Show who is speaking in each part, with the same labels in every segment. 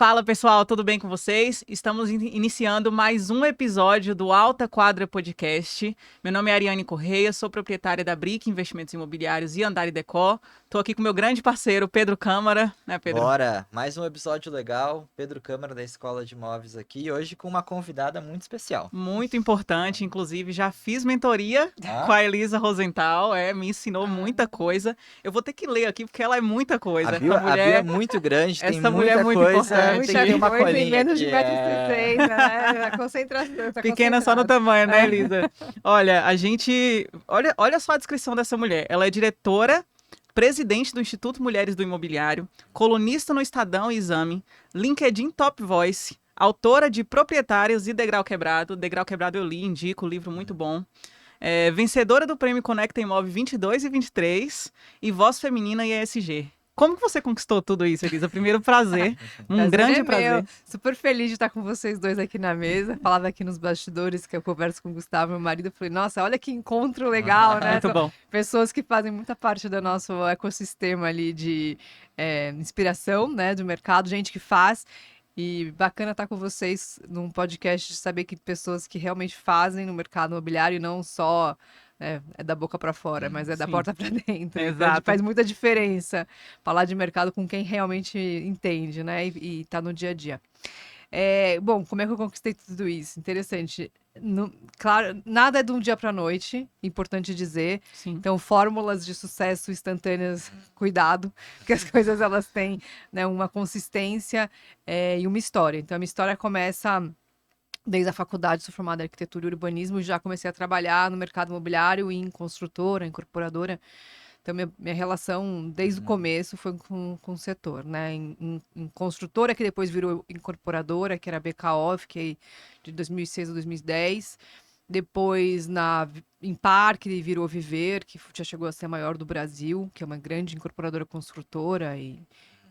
Speaker 1: Fala pessoal, tudo bem com vocês? Estamos iniciando mais um episódio do Alta Quadra Podcast. Meu nome é Ariane Correia, sou proprietária da Brick Investimentos Imobiliários e Andar e Decor. Estou aqui com meu grande parceiro Pedro Câmara, né Pedro?
Speaker 2: Bora! Mais um episódio legal. Pedro Câmara da Escola de Imóveis aqui, hoje com uma convidada muito especial.
Speaker 1: Muito importante, inclusive já fiz mentoria com
Speaker 2: Ah?
Speaker 1: a Elisa Rosenthal, me ensinou muita coisa. Eu vou ter que ler aqui porque ela é muita coisa.
Speaker 2: A Bio é muito grande, tem
Speaker 1: essa mulher é
Speaker 2: muita
Speaker 1: muito
Speaker 2: coisa,
Speaker 1: importante.
Speaker 2: tem que ter uma
Speaker 3: coisa em
Speaker 2: colinha
Speaker 3: menos
Speaker 2: aqui.
Speaker 3: de 1,60 m, né? A concentração. Tá
Speaker 1: Pequena só no tamanho, né,
Speaker 3: É.
Speaker 1: Elisa? Olha, olha só a descrição dessa mulher. Ela é diretora, presidente do Instituto Mulheres do Imobiliário, colunista no Estadão e Exame, LinkedIn Top Voice, autora de Proprietários e Degrau Quebrado. Degrau Quebrado eu li, indico, livro muito bom. Vencedora do Prêmio Conecta Imóvel 22 e 23 e Voz Feminina e ESG. Como que você conquistou tudo isso, Elisa? Primeiro, prazer. Grande prazer.
Speaker 3: Meu. Super feliz de estar com vocês dois aqui na mesa. Falava aqui nos bastidores que eu converso com o Gustavo, meu marido. Eu falei, nossa, olha que encontro legal, né?
Speaker 1: Muito bom.
Speaker 3: Pessoas que fazem muita parte do nosso ecossistema ali de inspiração, né? Do mercado, gente que faz. E bacana estar com vocês num podcast, de saber que pessoas que realmente fazem no mercado imobiliário e não só é da boca para fora, mas é da
Speaker 1: Sim.
Speaker 3: porta para dentro.
Speaker 1: Exato.
Speaker 3: Então, faz muita diferença falar de mercado com quem realmente entende, né? E tá no dia a dia. Bom, como é que eu conquistei tudo isso? Interessante. Claro, nada é de um dia para a noite, importante dizer.
Speaker 1: Sim.
Speaker 3: Então, fórmulas de sucesso instantâneas, cuidado, porque as coisas elas têm, né, uma consistência e uma história. Então, a minha história começa desde a faculdade, sou formada em arquitetura e urbanismo, e já comecei a trabalhar no mercado imobiliário e em construtora, incorporadora. Então, minha relação desde o começo foi com o setor, né? Em construtora, que depois virou incorporadora, que era a BKO, fiquei de 2006 a 2010. Depois, em Parque, virou Viver, que já chegou a ser a maior do Brasil, que é uma grande incorporadora construtora. E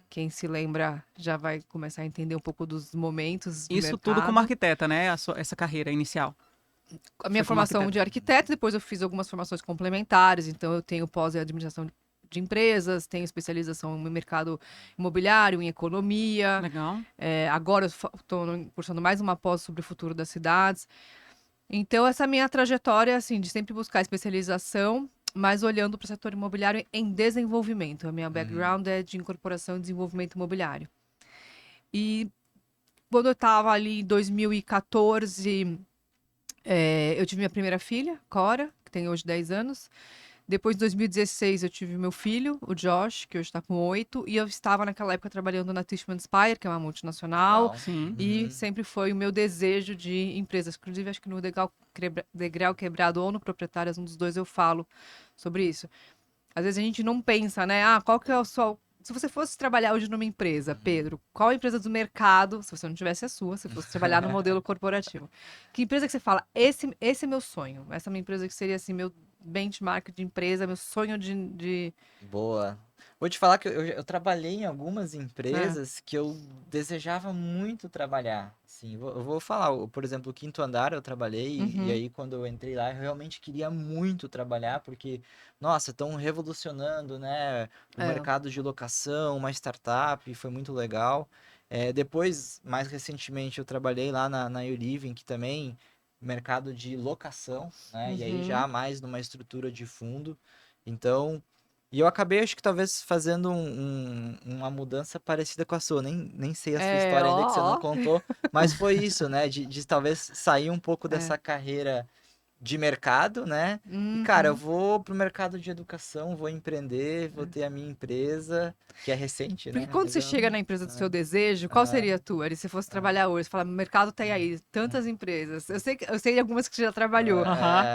Speaker 3: quem se lembra já vai começar a entender um pouco dos momentos de
Speaker 1: Isso
Speaker 3: mercado.
Speaker 1: tudo como arquiteta, né? Essa carreira inicial.
Speaker 3: A minha formação de arquiteto, depois eu fiz algumas formações complementares, então eu tenho pós em administração de empresas, tenho especialização no mercado imobiliário, em economia.
Speaker 1: Legal.
Speaker 3: Agora eu estou cursando mais uma pós sobre o futuro das cidades. Então, essa minha trajetória, assim, de sempre buscar especialização, mas olhando para o setor imobiliário em desenvolvimento. A minha background é de incorporação e desenvolvimento imobiliário. E quando eu estava ali em 2014... eu tive minha primeira filha, Cora, que tem hoje 10 anos. Depois, em 2016, eu tive meu filho, o Josh, que hoje está com 8. E eu estava, naquela época, trabalhando na Tishman Speyer, que é uma multinacional.
Speaker 2: Legal.
Speaker 1: Sim.
Speaker 3: E sempre foi o meu desejo de empresas. Inclusive, acho que no Degrau Quebrado ou no Proprietárias, um dos dois, eu falo sobre isso. Às vezes a gente não pensa, né? Qual que é o seu... Se você fosse trabalhar hoje numa empresa, Pedro, qual a empresa do mercado, se você não tivesse a sua, se fosse trabalhar no modelo corporativo, que empresa que você fala, esse é meu sonho, essa é minha empresa que seria assim, meu benchmark de empresa, meu sonho de...
Speaker 2: Boa. Vou te falar que eu trabalhei em algumas empresas que eu desejava muito trabalhar. Assim, eu vou falar, por exemplo, o Quinto Andar eu trabalhei, e aí quando eu entrei lá, eu realmente queria muito trabalhar, porque, nossa, estão revolucionando, né, o mercado de locação, uma startup, foi muito legal. Depois, mais recentemente, eu trabalhei lá na YouLiving, que também mercado de locação, né, e aí já mais numa estrutura de fundo. Então... E eu acabei, acho que talvez fazendo uma mudança parecida com a sua. Nem sei a sua história ainda, que você não contou. Mas foi isso, né? De talvez sair um pouco dessa carreira de mercado, né? E, cara, eu vou pro mercado de educação, vou empreender, vou ter a minha empresa, que é recente, né?
Speaker 3: Porque quando você chega na empresa do seu desejo, qual seria a tua? Se você fosse trabalhar hoje, você fala, o mercado tem aí tantas empresas. Eu sei de algumas que você já trabalhou.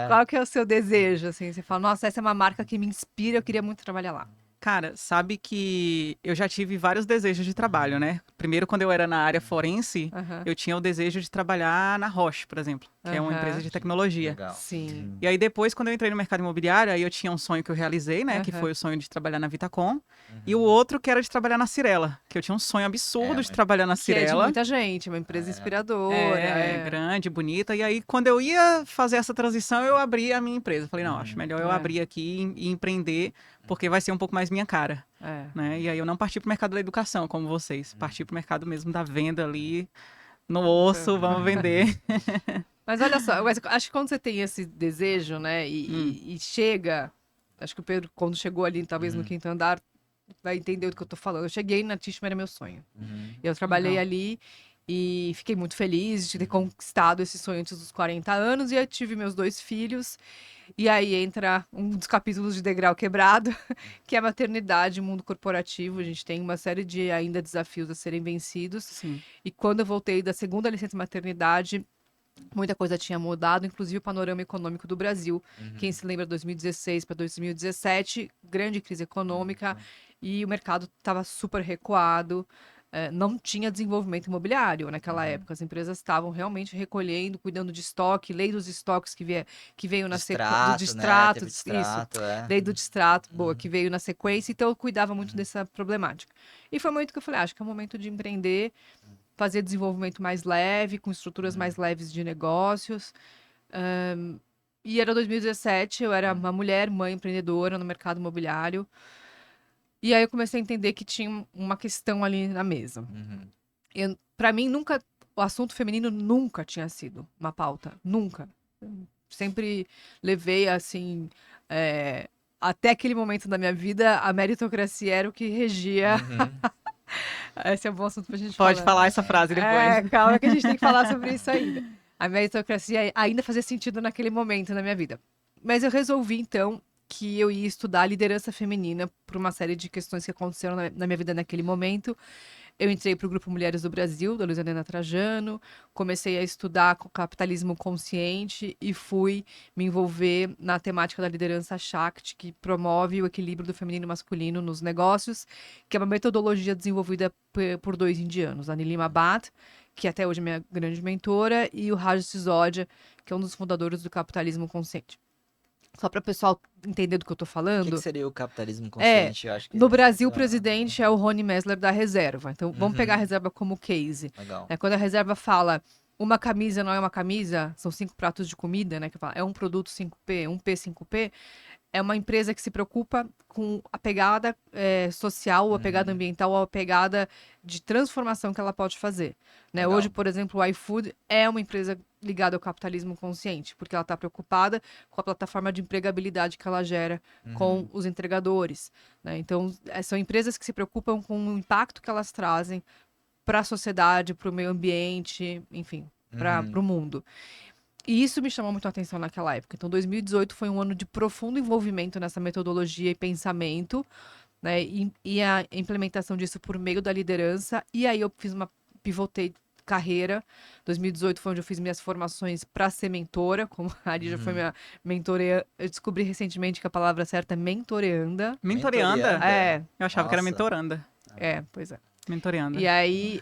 Speaker 3: Qual que é o seu desejo, assim? Você fala, nossa, essa é uma marca que me inspira, eu queria muito trabalhar lá.
Speaker 1: Cara, sabe que eu já tive vários desejos de trabalho, né? Primeiro, quando eu era na área forense, eu tinha o desejo de trabalhar na Roche, por exemplo, que é uma empresa de tecnologia.
Speaker 2: Legal.
Speaker 3: Sim.
Speaker 1: E aí depois, quando eu entrei no mercado imobiliário, aí eu tinha um sonho que eu realizei, né? Que foi o sonho de trabalhar na Vitacom. E o outro que era de trabalhar na Cirela, que eu tinha um sonho absurdo de trabalhar na
Speaker 3: Que é de
Speaker 1: Cirela.
Speaker 3: muita gente, uma empresa inspiradora.
Speaker 1: Grande, bonita. E aí, quando eu ia fazer essa transição, eu abri a minha empresa. Falei, não, acho melhor eu abrir aqui e empreender. porque vai ser um pouco mais minha cara,
Speaker 3: É.
Speaker 1: né? E aí eu não parti pro mercado da educação, como vocês. Parti pro mercado mesmo da venda ali, no osso, vamos vender.
Speaker 3: Mas olha só, eu acho que quando você tem esse desejo, né, e chega, acho que o Pedro, quando chegou ali, talvez no quinto andar, vai entender do que eu tô falando. Eu cheguei na Tishman, era meu sonho. Eu trabalhei
Speaker 1: Legal.
Speaker 3: ali e fiquei muito feliz de ter conquistado esse sonho antes dos 40 anos, e eu tive meus 2 filhos, e aí entra um dos capítulos de Degrau Quebrado, que é a maternidade, mundo corporativo. A gente tem uma série de ainda desafios a serem vencidos,
Speaker 1: Sim.
Speaker 3: e quando eu voltei da segunda licença maternidade, muita coisa tinha mudado, inclusive o panorama econômico do Brasil. Quem se lembra, 2016 para 2017, grande crise econômica, e o mercado estava super recuado. Não tinha desenvolvimento imobiliário naquela época. As empresas estavam realmente recolhendo, cuidando de estoque, lei dos estoques que veio na sequência. Do
Speaker 2: Distrato, né?
Speaker 3: distrato,
Speaker 2: Teve
Speaker 3: isso.
Speaker 2: distrato,
Speaker 3: Lei do distrato, boa, que veio na sequência. Então eu cuidava muito dessa problemática. E foi muito que eu falei, acho que é o momento de empreender, fazer desenvolvimento mais leve, com estruturas mais leves de negócios. E era 2017, eu era uma mulher, mãe empreendedora no mercado imobiliário. E aí eu comecei a entender que tinha uma questão ali na mesa. Para mim, nunca, o assunto feminino nunca tinha sido uma pauta. Nunca. Sempre levei, assim, até aquele momento da minha vida, a meritocracia era o que regia. Esse é um bom assunto pra gente
Speaker 1: Pode
Speaker 3: falar.
Speaker 1: falar essa frase depois.
Speaker 3: Calma que a gente tem que falar sobre isso ainda. A meritocracia ainda fazia sentido naquele momento na minha vida. Mas eu resolvi, então, que eu ia estudar liderança feminina por uma série de questões que aconteceram na minha vida naquele momento. Eu entrei para o Grupo Mulheres do Brasil, da Luiza Helena Trajano, comecei a estudar capitalismo consciente e fui me envolver na temática da liderança Shakti, que promove o equilíbrio do feminino e masculino nos negócios, que é uma metodologia desenvolvida por 2 indianos, a Nilima Bhatt, que até hoje é minha grande mentora, e o Raj Sisodia, que é um dos fundadores do capitalismo consciente. Só para o pessoal entender do que eu tô
Speaker 2: O
Speaker 3: falando.
Speaker 2: que seria o capitalismo consciente? Eu acho que
Speaker 3: No Brasil, o presidente é o Rony Messler da reserva. Então, vamos pegar a reserva como case.
Speaker 2: Legal.
Speaker 3: Quando a reserva fala uma camisa não é uma camisa, são 5 pratos de comida, né? Que fala, é um produto 5P, um P5P. É uma empresa que se preocupa com a pegada social, a pegada ambiental, a pegada de transformação que ela pode fazer. Né? Hoje, por exemplo, o iFood é uma empresa ligada ao capitalismo consciente, porque ela está preocupada com a plataforma de empregabilidade que ela gera com os entregadores. Né? Então, são empresas que se preocupam com o impacto que elas trazem para a sociedade, para o meio ambiente, enfim, para o mundo. E isso me chamou muito a atenção naquela época. Então, 2018 foi um ano de profundo envolvimento nessa metodologia e pensamento, né? E a implementação disso por meio da liderança. E aí eu pivotei carreira. 2018 foi onde eu fiz minhas formações para ser mentora, como a Ari já foi minha mentora. Eu descobri recentemente que a palavra certa é mentoreanda.
Speaker 1: Mentoreanda? Eu achava que era
Speaker 2: Nossa.
Speaker 1: mentoranda.
Speaker 3: Pois é.
Speaker 1: Mentoreanda.
Speaker 3: E aí,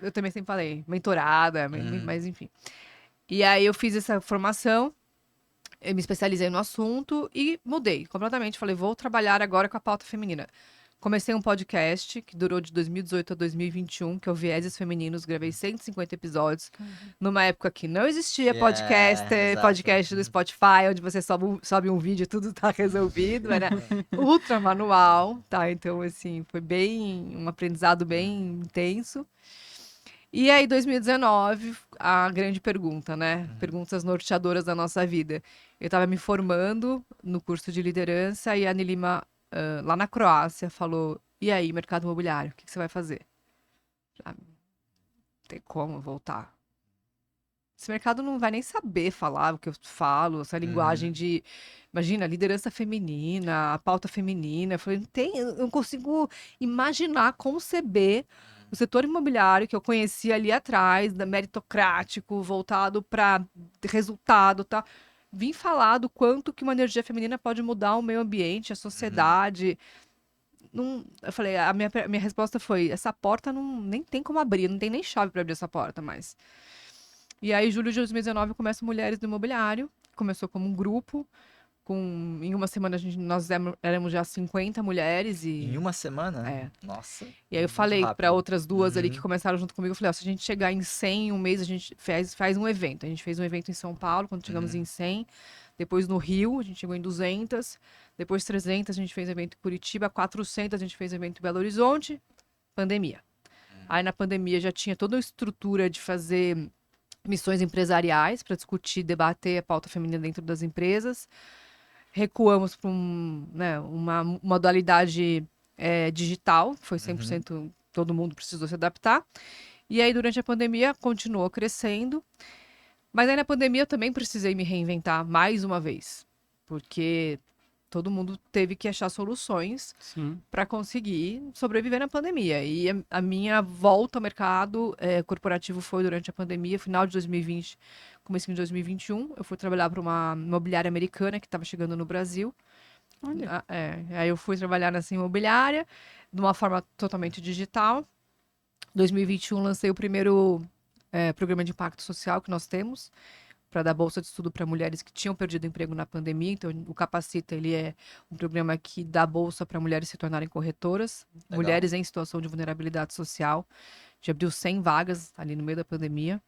Speaker 3: eu também sempre falei mentorada, mas enfim. E aí eu fiz essa formação, eu me especializei no assunto e mudei completamente. Falei, vou trabalhar agora com a pauta feminina. Comecei um podcast que durou de 2018 a 2021, que é o Vieses Femininos. Gravei 150 episódios. Numa época que não existia podcast do Spotify, onde você sobe um vídeo e tudo tá resolvido. Era ultra manual, tá? Então, assim, foi um aprendizado bem intenso. E aí, 2019, a grande pergunta, né? Perguntas norteadoras da nossa vida. Eu estava me formando no curso de liderança e a Nilima, lá na Croácia, falou: e aí, mercado imobiliário, o que você vai fazer? Não tem como voltar. Esse mercado não vai nem saber falar o que eu falo, essa linguagem de, imagina, liderança feminina, a pauta feminina. Eu falei, eu não consigo imaginar, conceber o setor imobiliário que eu conhecia ali atrás, meritocrático, voltado para resultado, tá? Vim falar do quanto que uma energia feminina pode mudar o meio ambiente, a sociedade. Eu falei, a minha resposta foi, essa porta nem tem como abrir, não tem nem chave para abrir essa porta mais. E aí, em julho de 2019, começa Mulheres do Imobiliário. Começou como um grupo. Em uma semana, nós éramos já 50 mulheres.
Speaker 2: Em uma semana?
Speaker 3: É.
Speaker 2: Nossa.
Speaker 3: E aí eu falei para outras duas ali que começaram junto comigo, eu falei, se a gente chegar em 100 em um mês, a gente faz um evento. A gente fez um evento em São Paulo, quando chegamos em 100. Depois no Rio, a gente chegou em 200. Depois 300, a gente fez evento em Curitiba. 400, a gente fez evento em Belo Horizonte. Pandemia. Aí na pandemia já tinha toda a estrutura de fazer missões empresariais para discutir, debater a pauta feminina dentro das empresas. Recuamos para uma modalidade digital, que foi 100%, todo mundo precisou se adaptar. E aí, durante a pandemia, continuou crescendo. Mas aí, na pandemia, eu também precisei me reinventar mais uma vez. Porque todo mundo teve que achar soluções para conseguir sobreviver na pandemia. E a minha volta ao mercado corporativo foi durante a pandemia, final de 2020, começo de 2021. Eu fui trabalhar para uma imobiliária americana que estava chegando no Brasil.
Speaker 1: Olha.
Speaker 3: Aí eu fui trabalhar nessa imobiliária de uma forma totalmente digital. 2021 lancei o primeiro programa de impacto social que nós temos para dar bolsa de estudo para mulheres que tinham perdido emprego na pandemia. Então, o Capacita, ele é um programa que dá bolsa para mulheres se tornarem corretoras,
Speaker 2: Legal.
Speaker 3: mulheres em situação de vulnerabilidade social. Já abriu 100 vagas ali no meio da pandemia.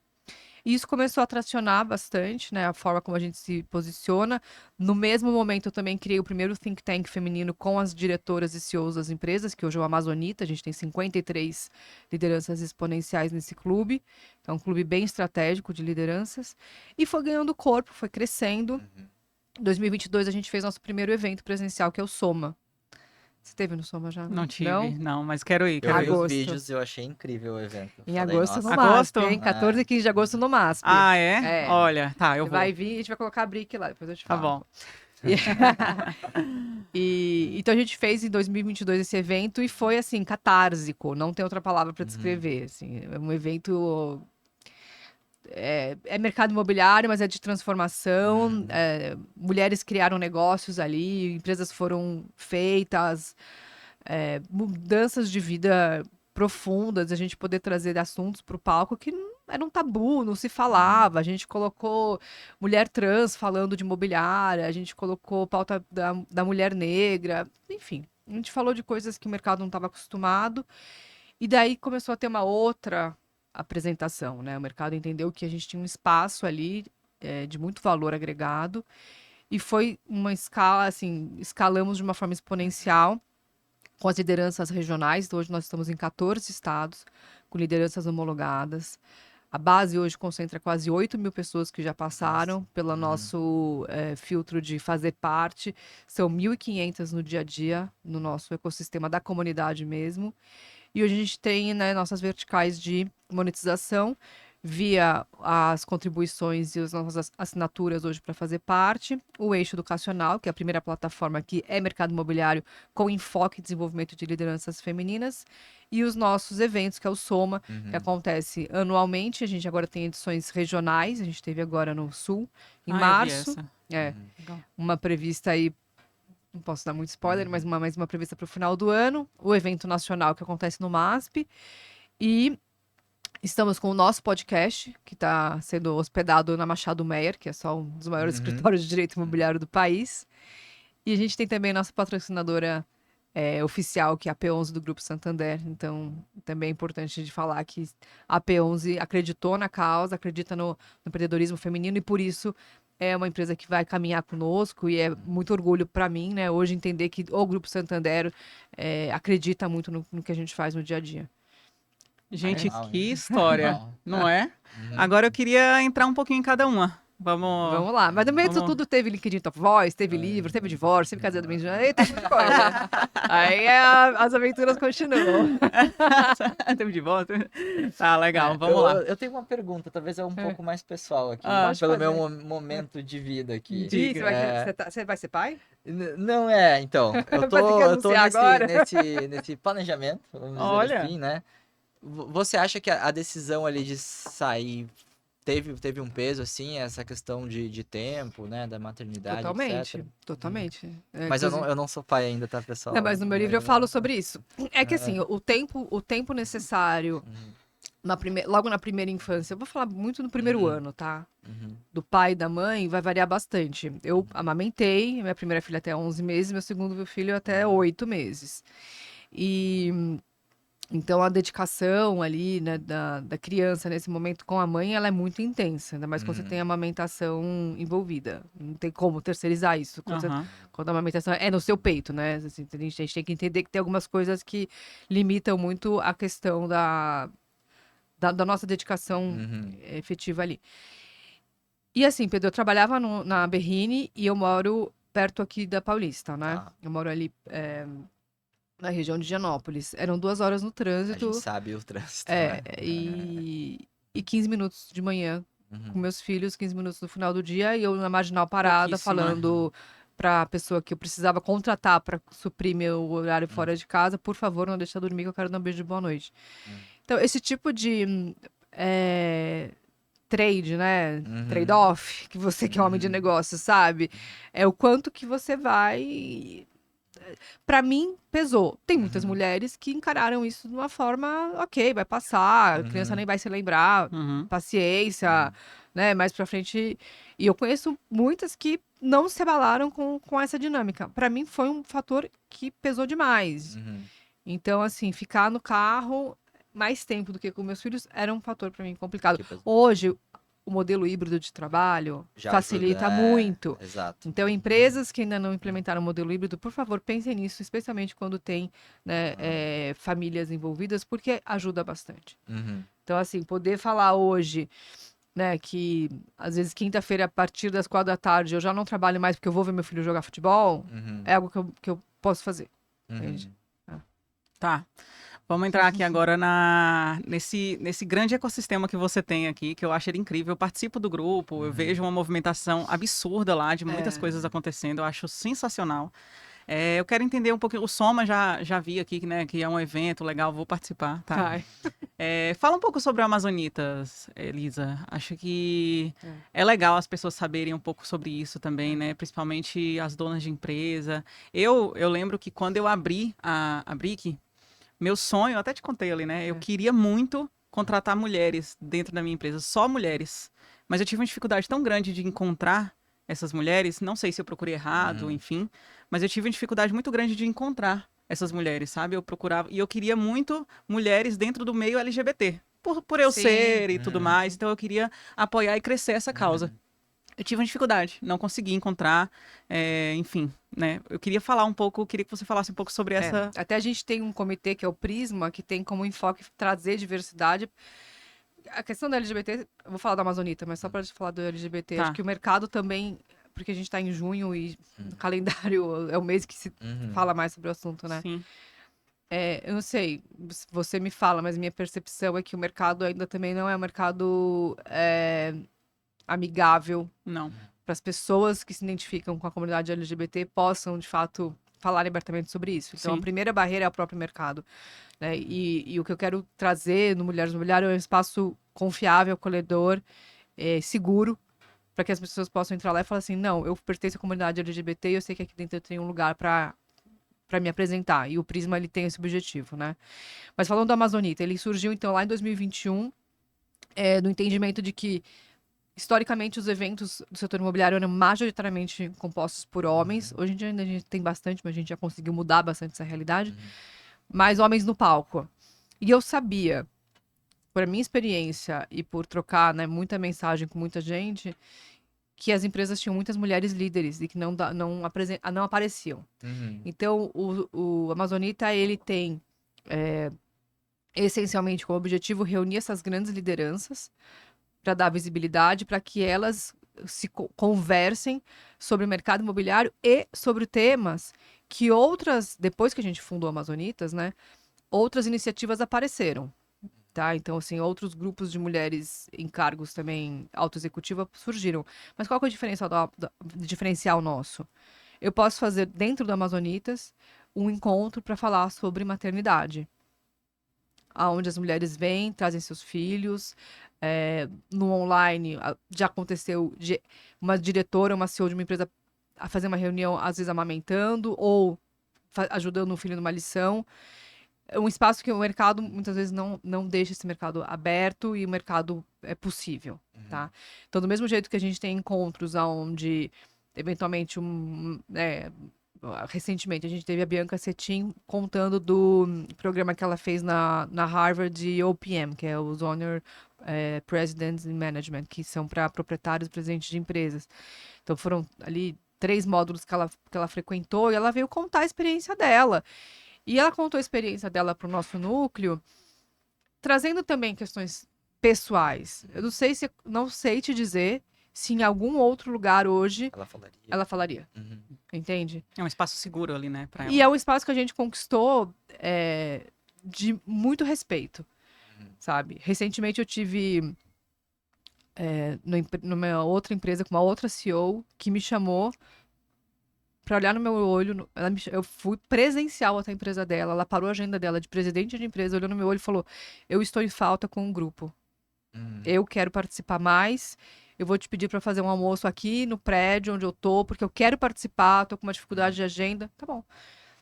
Speaker 3: E isso começou a tracionar bastante, né, a forma como a gente se posiciona. No mesmo momento, eu também criei o primeiro think tank feminino com as diretoras e CEOs das empresas, que hoje é o Amazonita. A gente tem 53 lideranças exponenciais nesse clube. É um clube bem estratégico de lideranças. E foi ganhando corpo, foi crescendo. Em 2022, a gente fez nosso primeiro evento presencial, que é o Soma. Você teve no Soma já?
Speaker 1: Não tive, não, mas quero ir,
Speaker 2: Eu
Speaker 1: quero
Speaker 2: vi
Speaker 1: ir.
Speaker 2: os
Speaker 3: Agosto.
Speaker 2: vídeos e eu achei incrível o evento.
Speaker 3: Em
Speaker 2: Falei,
Speaker 3: agosto
Speaker 2: nossa.
Speaker 3: no
Speaker 1: Agosto?
Speaker 3: MASP, hein? 14 e 15 de agosto no MASP.
Speaker 1: Ah, é? Olha, tá, eu
Speaker 3: Você
Speaker 1: vou.
Speaker 3: vai vir e a gente vai colocar a brick lá, depois eu te
Speaker 1: Tá
Speaker 3: falo.
Speaker 1: bom.
Speaker 3: Então a gente fez em 2022 esse evento e foi assim, catársico, não tem outra palavra para descrever, assim, é um evento é mercado imobiliário, mas é de transformação, mulheres criaram negócios ali, empresas foram feitas, mudanças de vida profundas, a gente poder trazer assuntos para o palco que não era um tabu, não se falava. A gente colocou mulher trans falando de imobiliária, a gente colocou pauta da mulher negra, enfim. A gente falou de coisas que o mercado não estava acostumado. E daí começou a ter uma outra apresentação, né? O mercado entendeu que a gente tinha um espaço ali de muito valor agregado. E foi uma escala, assim, escalamos de uma forma exponencial com as lideranças regionais. Então, hoje nós estamos em 14 estados, com lideranças homologadas. A base hoje concentra quase 8 mil pessoas que já passaram pelo nosso filtro de fazer parte. São 1.500 no dia a dia, no nosso ecossistema da comunidade mesmo. E hoje a gente tem, né, nossas verticais de monetização via as contribuições e as nossas assinaturas hoje para fazer parte, o Eixo Educacional, que é a primeira plataforma que é mercado imobiliário com enfoque em desenvolvimento de lideranças femininas, e os nossos eventos, que é o Soma, que acontece anualmente. A gente agora tem edições regionais, a gente teve agora no Sul, em
Speaker 1: Ah, eu vi
Speaker 3: março.
Speaker 1: essa. Legal.
Speaker 3: Uma prevista aí, não posso dar muito spoiler, mas uma prevista para o final do ano, o evento nacional que acontece no MASP, e estamos com o nosso podcast, que está sendo hospedado na Machado Meyer, que é só um dos maiores escritórios de direito imobiliário do país. E a gente tem também nossa patrocinadora oficial, que é a P11 do Grupo Santander. Então, também é importante de falar que a P11 acreditou na causa, acredita no empreendedorismo feminino, e por isso é uma empresa que vai caminhar conosco, e é muito orgulho para mim, né, hoje entender que o Grupo Santander acredita muito no que a gente faz no dia a dia.
Speaker 1: Gente,
Speaker 2: Animal,
Speaker 1: que
Speaker 2: hein?
Speaker 1: história,
Speaker 2: Animal.
Speaker 1: não é? Agora eu queria entrar um pouquinho em cada uma.
Speaker 3: Vamos lá. Mas no meio disso
Speaker 1: Vamos.
Speaker 3: tudo teve LinkedIn Top Voice, teve livro, teve divórcio, teve casamento bem teve muita coisa. Aí as aventuras continuam.
Speaker 1: Teve de volta? Tá, legal, vamos lá.
Speaker 2: Eu tenho uma pergunta, talvez é um pouco mais pessoal aqui,
Speaker 1: Ah,
Speaker 2: pelo
Speaker 3: pode
Speaker 2: meu
Speaker 3: fazer.
Speaker 2: momento de vida aqui.
Speaker 3: Ih, você
Speaker 2: É,
Speaker 3: você vai ser pai?
Speaker 2: Não é, então.
Speaker 3: Vai ter que
Speaker 2: Eu tô
Speaker 3: anunciar agora.
Speaker 2: nesse planejamento, vamos dizer
Speaker 1: Olha.
Speaker 2: assim, né? Você acha que a decisão ali de sair teve um peso, assim, essa questão de tempo, né? Da maternidade,
Speaker 3: Totalmente,
Speaker 2: etc.
Speaker 3: totalmente.
Speaker 2: Mas eu não sou pai ainda, tá, pessoal?
Speaker 3: Não, mas no meu livro eu falo sobre isso. É que assim, o tempo necessário logo na primeira infância, eu vou falar muito no primeiro ano, tá? Do pai e da mãe vai variar bastante. Eu amamentei, minha primeira filha até 11 meses, meu segundo filho até 8 meses. E Então, a dedicação ali, né, da criança nesse momento com a mãe, ela é muito intensa, ainda mais quando você tem a amamentação envolvida. Não tem como terceirizar isso.
Speaker 1: Aham.
Speaker 3: Quando a amamentação é no seu peito, né? Assim, a gente tem que entender que tem algumas coisas que limitam muito a questão da nossa dedicação efetiva ali. E assim, Pedro, eu trabalhava na Berrine e eu moro perto aqui da Paulista, né?
Speaker 2: Tá.
Speaker 3: Eu moro ali na região de Higienópolis. Eram 2 horas no
Speaker 2: A
Speaker 3: trânsito.
Speaker 2: gente sabe o trânsito,
Speaker 3: É,
Speaker 2: né?
Speaker 3: e 15 minutos de manhã
Speaker 2: Uhum.
Speaker 3: com meus filhos, 15 minutos no final do dia, e eu na marginal parada,
Speaker 1: Pouquíssimo, né?
Speaker 3: falando pra pessoa que eu precisava contratar pra suprir meu horário fora de casa, por favor, não deixa eu dormir, que eu quero dar um beijo de boa noite. Então, esse tipo de trade, né? Trade-off, que você que é homem de negócio, sabe? É o quanto que você vai. Pra mim, pesou. Tem muitas mulheres que encararam isso de uma forma, ok, vai passar, a criança nem vai se lembrar,
Speaker 1: Uhum.
Speaker 3: paciência, né? Mais pra frente. E eu conheço muitas que não se abalaram com essa dinâmica. Pra mim, foi um fator que pesou demais. Então, assim, ficar no carro mais tempo do que com meus filhos era um fator pra mim complicado.
Speaker 2: Que pesou.
Speaker 3: Hoje, o modelo híbrido de trabalho
Speaker 2: Já
Speaker 3: facilita
Speaker 2: ajuda,
Speaker 3: muito.
Speaker 2: Exato.
Speaker 3: Então, empresas que ainda não implementaram o modelo híbrido, por favor, pensem nisso, especialmente quando tem, né, famílias envolvidas, porque ajuda bastante. Então, assim, poder falar hoje, né, que às vezes quinta-feira, a partir das 4 da tarde, eu já não trabalho mais porque eu vou ver meu filho jogar futebol, é algo que eu posso fazer. Entende?
Speaker 1: Tá. Vamos entrar aqui agora nesse grande ecossistema que você tem aqui, que eu acho ele incrível. Eu participo do grupo, eu vejo uma movimentação absurda lá, de muitas coisas acontecendo, eu acho sensacional. Eu quero entender um pouquinho, o Soma já vi aqui, né, que é um evento legal, vou participar, tá?
Speaker 3: Vai.
Speaker 1: Fala um pouco sobre o Amazonitas, Elisa. Acho que é legal as pessoas saberem um pouco sobre isso também, né? Principalmente as donas de empresa. Eu lembro que quando eu abri a Brick, meu sonho, eu até te contei ali, né? Eu queria muito contratar mulheres dentro da minha empresa, só mulheres. Mas eu tive uma dificuldade tão grande de encontrar essas mulheres, não sei se eu procurei errado, enfim, mas eu tive uma dificuldade muito grande de encontrar essas mulheres, sabe? Eu procurava, e eu queria muito mulheres dentro do meio LGBT, por eu
Speaker 3: Sim.
Speaker 1: ser e tudo mais, então eu queria apoiar e crescer essa causa. Eu tive uma dificuldade, não consegui encontrar, enfim, né? Eu queria falar um pouco, queria que você falasse um pouco sobre essa...
Speaker 3: Até a gente tem um comitê que é o Prisma, que tem como enfoque trazer diversidade. A questão da LGBT, eu vou falar da Amazonita, mas só para falar do LGBT,
Speaker 1: Tá.
Speaker 3: acho que o mercado também, porque a gente está em junho e o calendário é o mês que se fala mais sobre o assunto, né?
Speaker 1: Sim.
Speaker 3: Eu não sei, você me fala, mas minha percepção é que o mercado ainda também não é um mercado amigável
Speaker 1: Não.
Speaker 3: para as pessoas que se identificam com a comunidade LGBT possam, de fato, falar abertamente sobre isso. Então,
Speaker 1: Sim.
Speaker 3: a primeira barreira é o próprio mercado, né? E o que eu quero trazer no Mulheres no Mobiliário é um espaço confiável, acolhedor, seguro, para que as pessoas possam entrar lá e falar assim, não, eu pertenço à comunidade LGBT e eu sei que aqui dentro eu tenho um lugar para me apresentar. E o Prisma, ele tem esse objetivo, né? Mas falando do Amazonita, ele surgiu, então, lá em 2021, no entendimento de que historicamente, os eventos do setor imobiliário eram majoritariamente compostos por homens. Hoje em dia ainda a gente tem bastante, mas a gente já conseguiu mudar bastante essa realidade. Mais homens no palco. E eu sabia, por minha experiência e por trocar, né, muita mensagem com muita gente, que as empresas tinham muitas mulheres líderes e que não apareciam. Então, o Amazonita, ele tem essencialmente como objetivo reunir essas grandes lideranças para dar visibilidade, para que elas se conversem sobre o mercado imobiliário e sobre temas que outras, depois que a gente fundou a Amazonitas, né, outras iniciativas apareceram, tá? Então, assim, outros grupos de mulheres em cargos também auto-executiva surgiram. Mas qual que é o diferencial nosso? Eu posso fazer dentro do Amazonitas um encontro para falar sobre maternidade, aonde as mulheres vêm, trazem seus filhos. No online, já aconteceu de uma diretora, uma CEO de uma empresa a fazer uma reunião, às vezes amamentando ou ajudando um filho numa lição. É um espaço que o mercado, muitas vezes, não deixa esse mercado aberto e o mercado é possível, tá? Então, do mesmo jeito que a gente tem encontros onde, eventualmente, recentemente, a gente teve a Bianca Cetim contando do programa que ela fez na Harvard de OPM, que é os Honor Presidents in Management, que são para proprietários e presidentes de empresas. Então foram ali 3 módulos que ela frequentou e ela veio contar a experiência dela. E ela contou a experiência dela para o nosso núcleo, trazendo também questões pessoais. Eu não sei te dizer se em algum outro lugar hoje ela falaria.
Speaker 2: Uhum.
Speaker 3: Entende?
Speaker 1: É um espaço seguro ali, né, pra ela.
Speaker 3: E é um espaço que a gente conquistou de muito respeito, sabe? Recentemente eu tive numa outra empresa com uma outra CEO que me chamou para olhar no meu olho. Eu fui presencial até a empresa dela. Ela parou a agenda dela de presidente de empresa, olhou no meu olho e falou: eu estou em falta com um grupo. Eu quero participar mais. Eu vou te pedir para fazer um almoço aqui no prédio onde eu tô, porque eu quero participar, tô com uma dificuldade de agenda. Tá bom.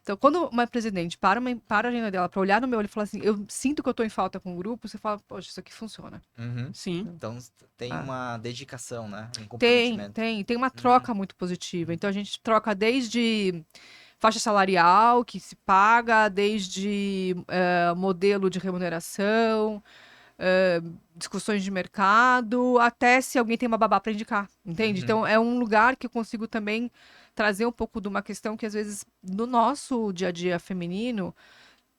Speaker 3: Então, quando uma presidente para a agenda dela para olhar no meu olho e falar assim, eu sinto que eu tô em falta com o grupo, você fala, poxa, isso aqui funciona.
Speaker 2: Uhum.
Speaker 1: Sim.
Speaker 2: Então tem uma dedicação, né? Um
Speaker 3: Tem
Speaker 2: comprometimento.
Speaker 3: uma troca muito positiva. Então, a gente troca desde faixa salarial que se paga, desde modelo de remuneração, discussões de mercado, até se alguém tem uma babá para indicar, entende? Então, é um lugar que eu consigo também trazer um pouco de uma questão que, às vezes, no nosso dia a dia feminino,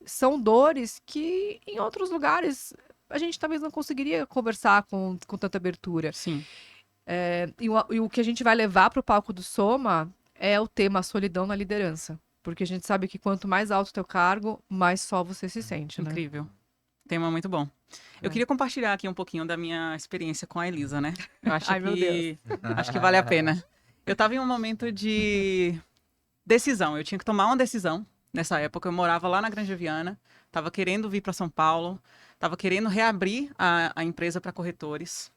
Speaker 3: são dores que, em outros lugares, a gente talvez não conseguiria conversar com tanta abertura.
Speaker 1: Sim.
Speaker 3: E o que a gente vai levar para o palco do Soma é o tema solidão na liderança. Porque a gente sabe que quanto mais alto o teu cargo, mais só você se sente, né?
Speaker 1: Incrível. Tema muito bom. Eu queria compartilhar aqui um pouquinho da minha experiência com a Elisa, né? Eu acho
Speaker 3: Ai, meu Deus.
Speaker 1: acho que vale a pena. Eu tava em um momento de decisão. Eu tinha que tomar uma decisão. Nessa época, eu morava lá na Grande Viana. Tava querendo vir para São Paulo. Tava querendo reabrir a empresa para corretores.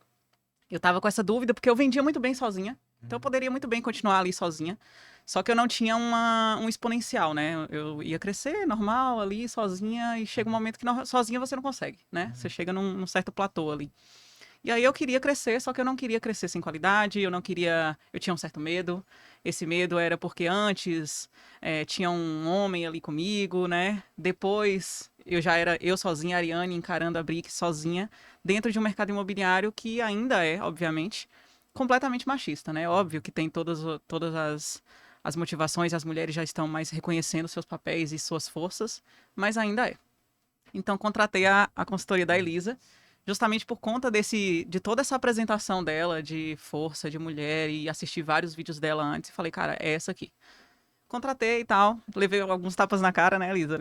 Speaker 1: Eu tava com essa dúvida porque eu vendia muito bem sozinha. Então, eu poderia muito bem continuar ali sozinha. Só que eu não tinha um exponencial, né? Eu ia crescer normal ali, sozinha. E chega um momento que sozinha você não consegue, né? Você chega num certo platô ali. E aí eu queria crescer, só que eu não queria crescer sem qualidade, eu não queria... Eu tinha um certo medo. Esse medo era porque antes tinha um homem ali comigo, né? Depois eu já era eu sozinha, a Ariane, encarando a Bric sozinha, dentro de um mercado imobiliário que ainda é, obviamente, completamente machista, né? Óbvio que tem todas as motivações, as mulheres já estão mais reconhecendo seus papéis e suas forças, mas ainda é. Então, contratei a consultoria da Elisa, justamente por conta de toda essa apresentação dela de força de mulher e assisti vários vídeos dela antes e falei, cara, é essa aqui. Contratei e tal, levei alguns tapas na cara, né, Elisa?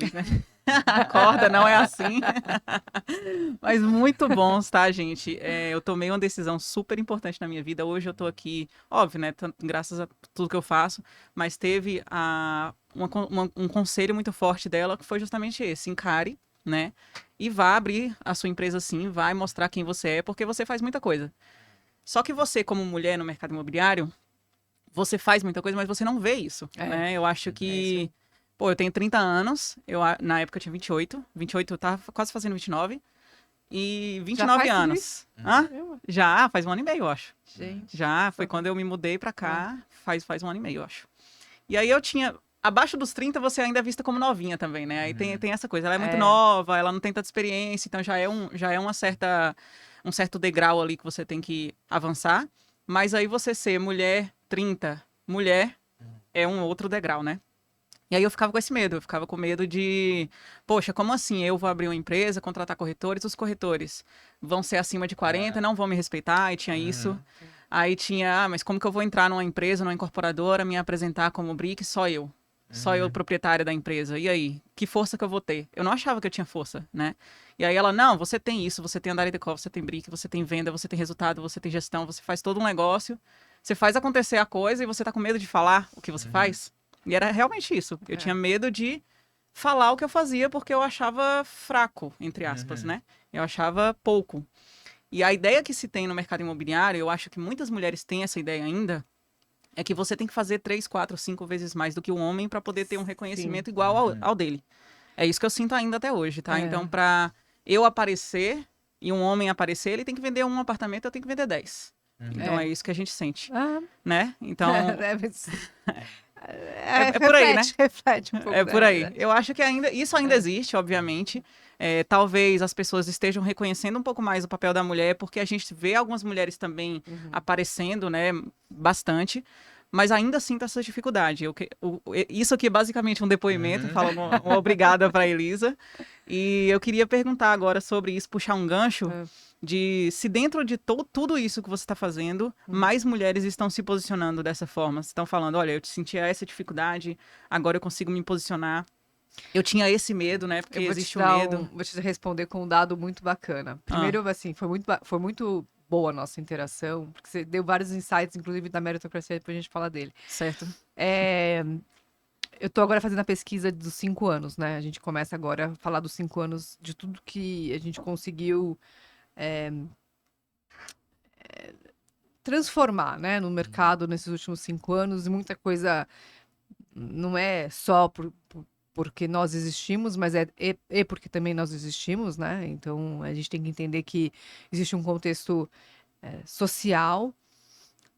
Speaker 1: Acorda, não é assim. Mas muito bons, tá, gente? Eu tomei uma decisão super importante na minha vida. Hoje eu tô aqui, óbvio, né, graças a tudo que eu faço, mas teve um conselho muito forte dela, que foi justamente esse, encare, né? E vá abrir a sua empresa sim, vai mostrar quem você é, porque você faz muita coisa. Só que você, como mulher no mercado imobiliário, você faz muita coisa, mas você não vê isso, né? Eu acho que... Pô, eu tenho 30 anos, na época eu tinha 28, eu tava quase fazendo 29, e 29 anos. Hã? Já, faz 1 ano e meio, eu acho.
Speaker 3: Gente.
Speaker 1: Já, foi quando eu me mudei pra cá, faz 1 ano e meio, eu acho. E aí eu tinha... Abaixo dos 30, você ainda é vista como novinha também, né? Aí tem essa coisa, ela é muito nova, ela não tem tanta experiência, então já é um certo degrau ali que você tem que avançar. Mas aí você ser mulher, 30, mulher, é um outro degrau, né? E aí eu ficava com esse medo, eu ficava com medo de... Poxa, como assim? Eu vou abrir uma empresa, contratar corretores, os corretores vão ser acima de 40, não vão me respeitar, e tinha isso. Aí tinha, mas como que eu vou entrar numa empresa, numa incorporadora, me apresentar como Bric, só eu? Só eu, proprietária da empresa. E aí? Que força que eu vou ter? Eu não achava que eu tinha força, né? E aí ela, não, você tem isso, você tem Andarilho Decor, você tem Bric, você tem venda, você tem resultado, você tem gestão, você faz todo um negócio, você faz acontecer a coisa e você tá com medo de falar o que você faz? E era realmente isso. Eu tinha medo de falar o que eu fazia porque eu achava fraco, entre aspas, né? Eu achava pouco. E a ideia que se tem no mercado imobiliário, eu acho que muitas mulheres têm essa ideia ainda, é que você tem que fazer 3, 4, 5 vezes mais do que o homem para poder ter um reconhecimento igual ao dele. É isso que eu sinto ainda até hoje, tá? Então, para eu aparecer e um homem aparecer, ele tem que vender um apartamento, eu tenho que vender 10. Então é isso que a gente sente,
Speaker 3: Ah,
Speaker 1: né? Então
Speaker 3: é
Speaker 1: por aí, né?
Speaker 3: Reflete um pouco.
Speaker 1: é por
Speaker 3: né?
Speaker 1: aí. Eu acho que isso ainda existe, obviamente. Talvez as pessoas estejam reconhecendo um pouco mais o papel da mulher, porque a gente vê algumas mulheres também aparecendo, né, bastante. Mas ainda assim tá essa dificuldade. Isso aqui é basicamente um depoimento, falo uma obrigada para Elisa. E eu queria perguntar agora sobre isso, puxar um gancho de se dentro de tudo isso que você está fazendo, mais mulheres estão se posicionando dessa forma. Estão falando, olha, eu sentia essa dificuldade, agora eu consigo me posicionar. Eu tinha esse medo, né? Porque existe o medo.
Speaker 3: Vou te responder com um dado muito bacana. Primeiro, assim, foi muito boa a nossa interação, porque você deu vários insights, inclusive da meritocracia, depois a gente fala dele.
Speaker 1: Certo.
Speaker 3: Eu tô agora fazendo a pesquisa dos 5 anos, né? A gente começa agora a falar dos 5 anos, de tudo que a gente conseguiu transformar, né, no mercado nesses últimos 5 anos. E muita coisa não é só porque nós existimos, mas é porque também nós existimos, né? Então a gente tem que entender que existe um contexto social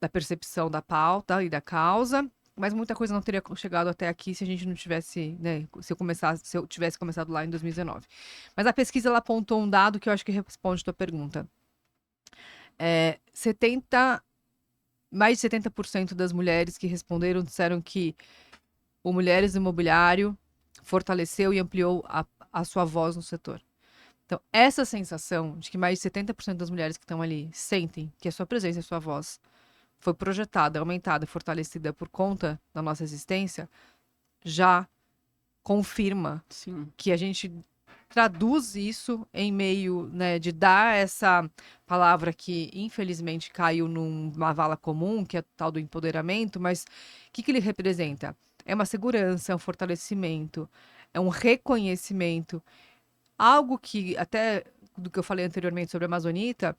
Speaker 3: da percepção da pauta e da causa, mas muita coisa não teria chegado até aqui se a gente não tivesse, né, se eu tivesse começado lá em 2019. Mas a pesquisa ela apontou um dado que eu acho que responde a tua pergunta. Mais de 70% das mulheres que responderam disseram que o Mulheres do Imobiliário fortaleceu e ampliou a sua voz no setor. Então, essa sensação de que mais de 70% das mulheres que estão ali sentem que a sua presença e a sua voz foi projetada, aumentada, fortalecida por conta da nossa existência, já confirma que a gente traduz isso em meio, né, de dar essa palavra que infelizmente caiu numa vala comum, que é o tal do empoderamento, mas o que ele representa? É uma segurança, é um fortalecimento, é um reconhecimento, algo que, até do que eu falei anteriormente sobre a Amazonita,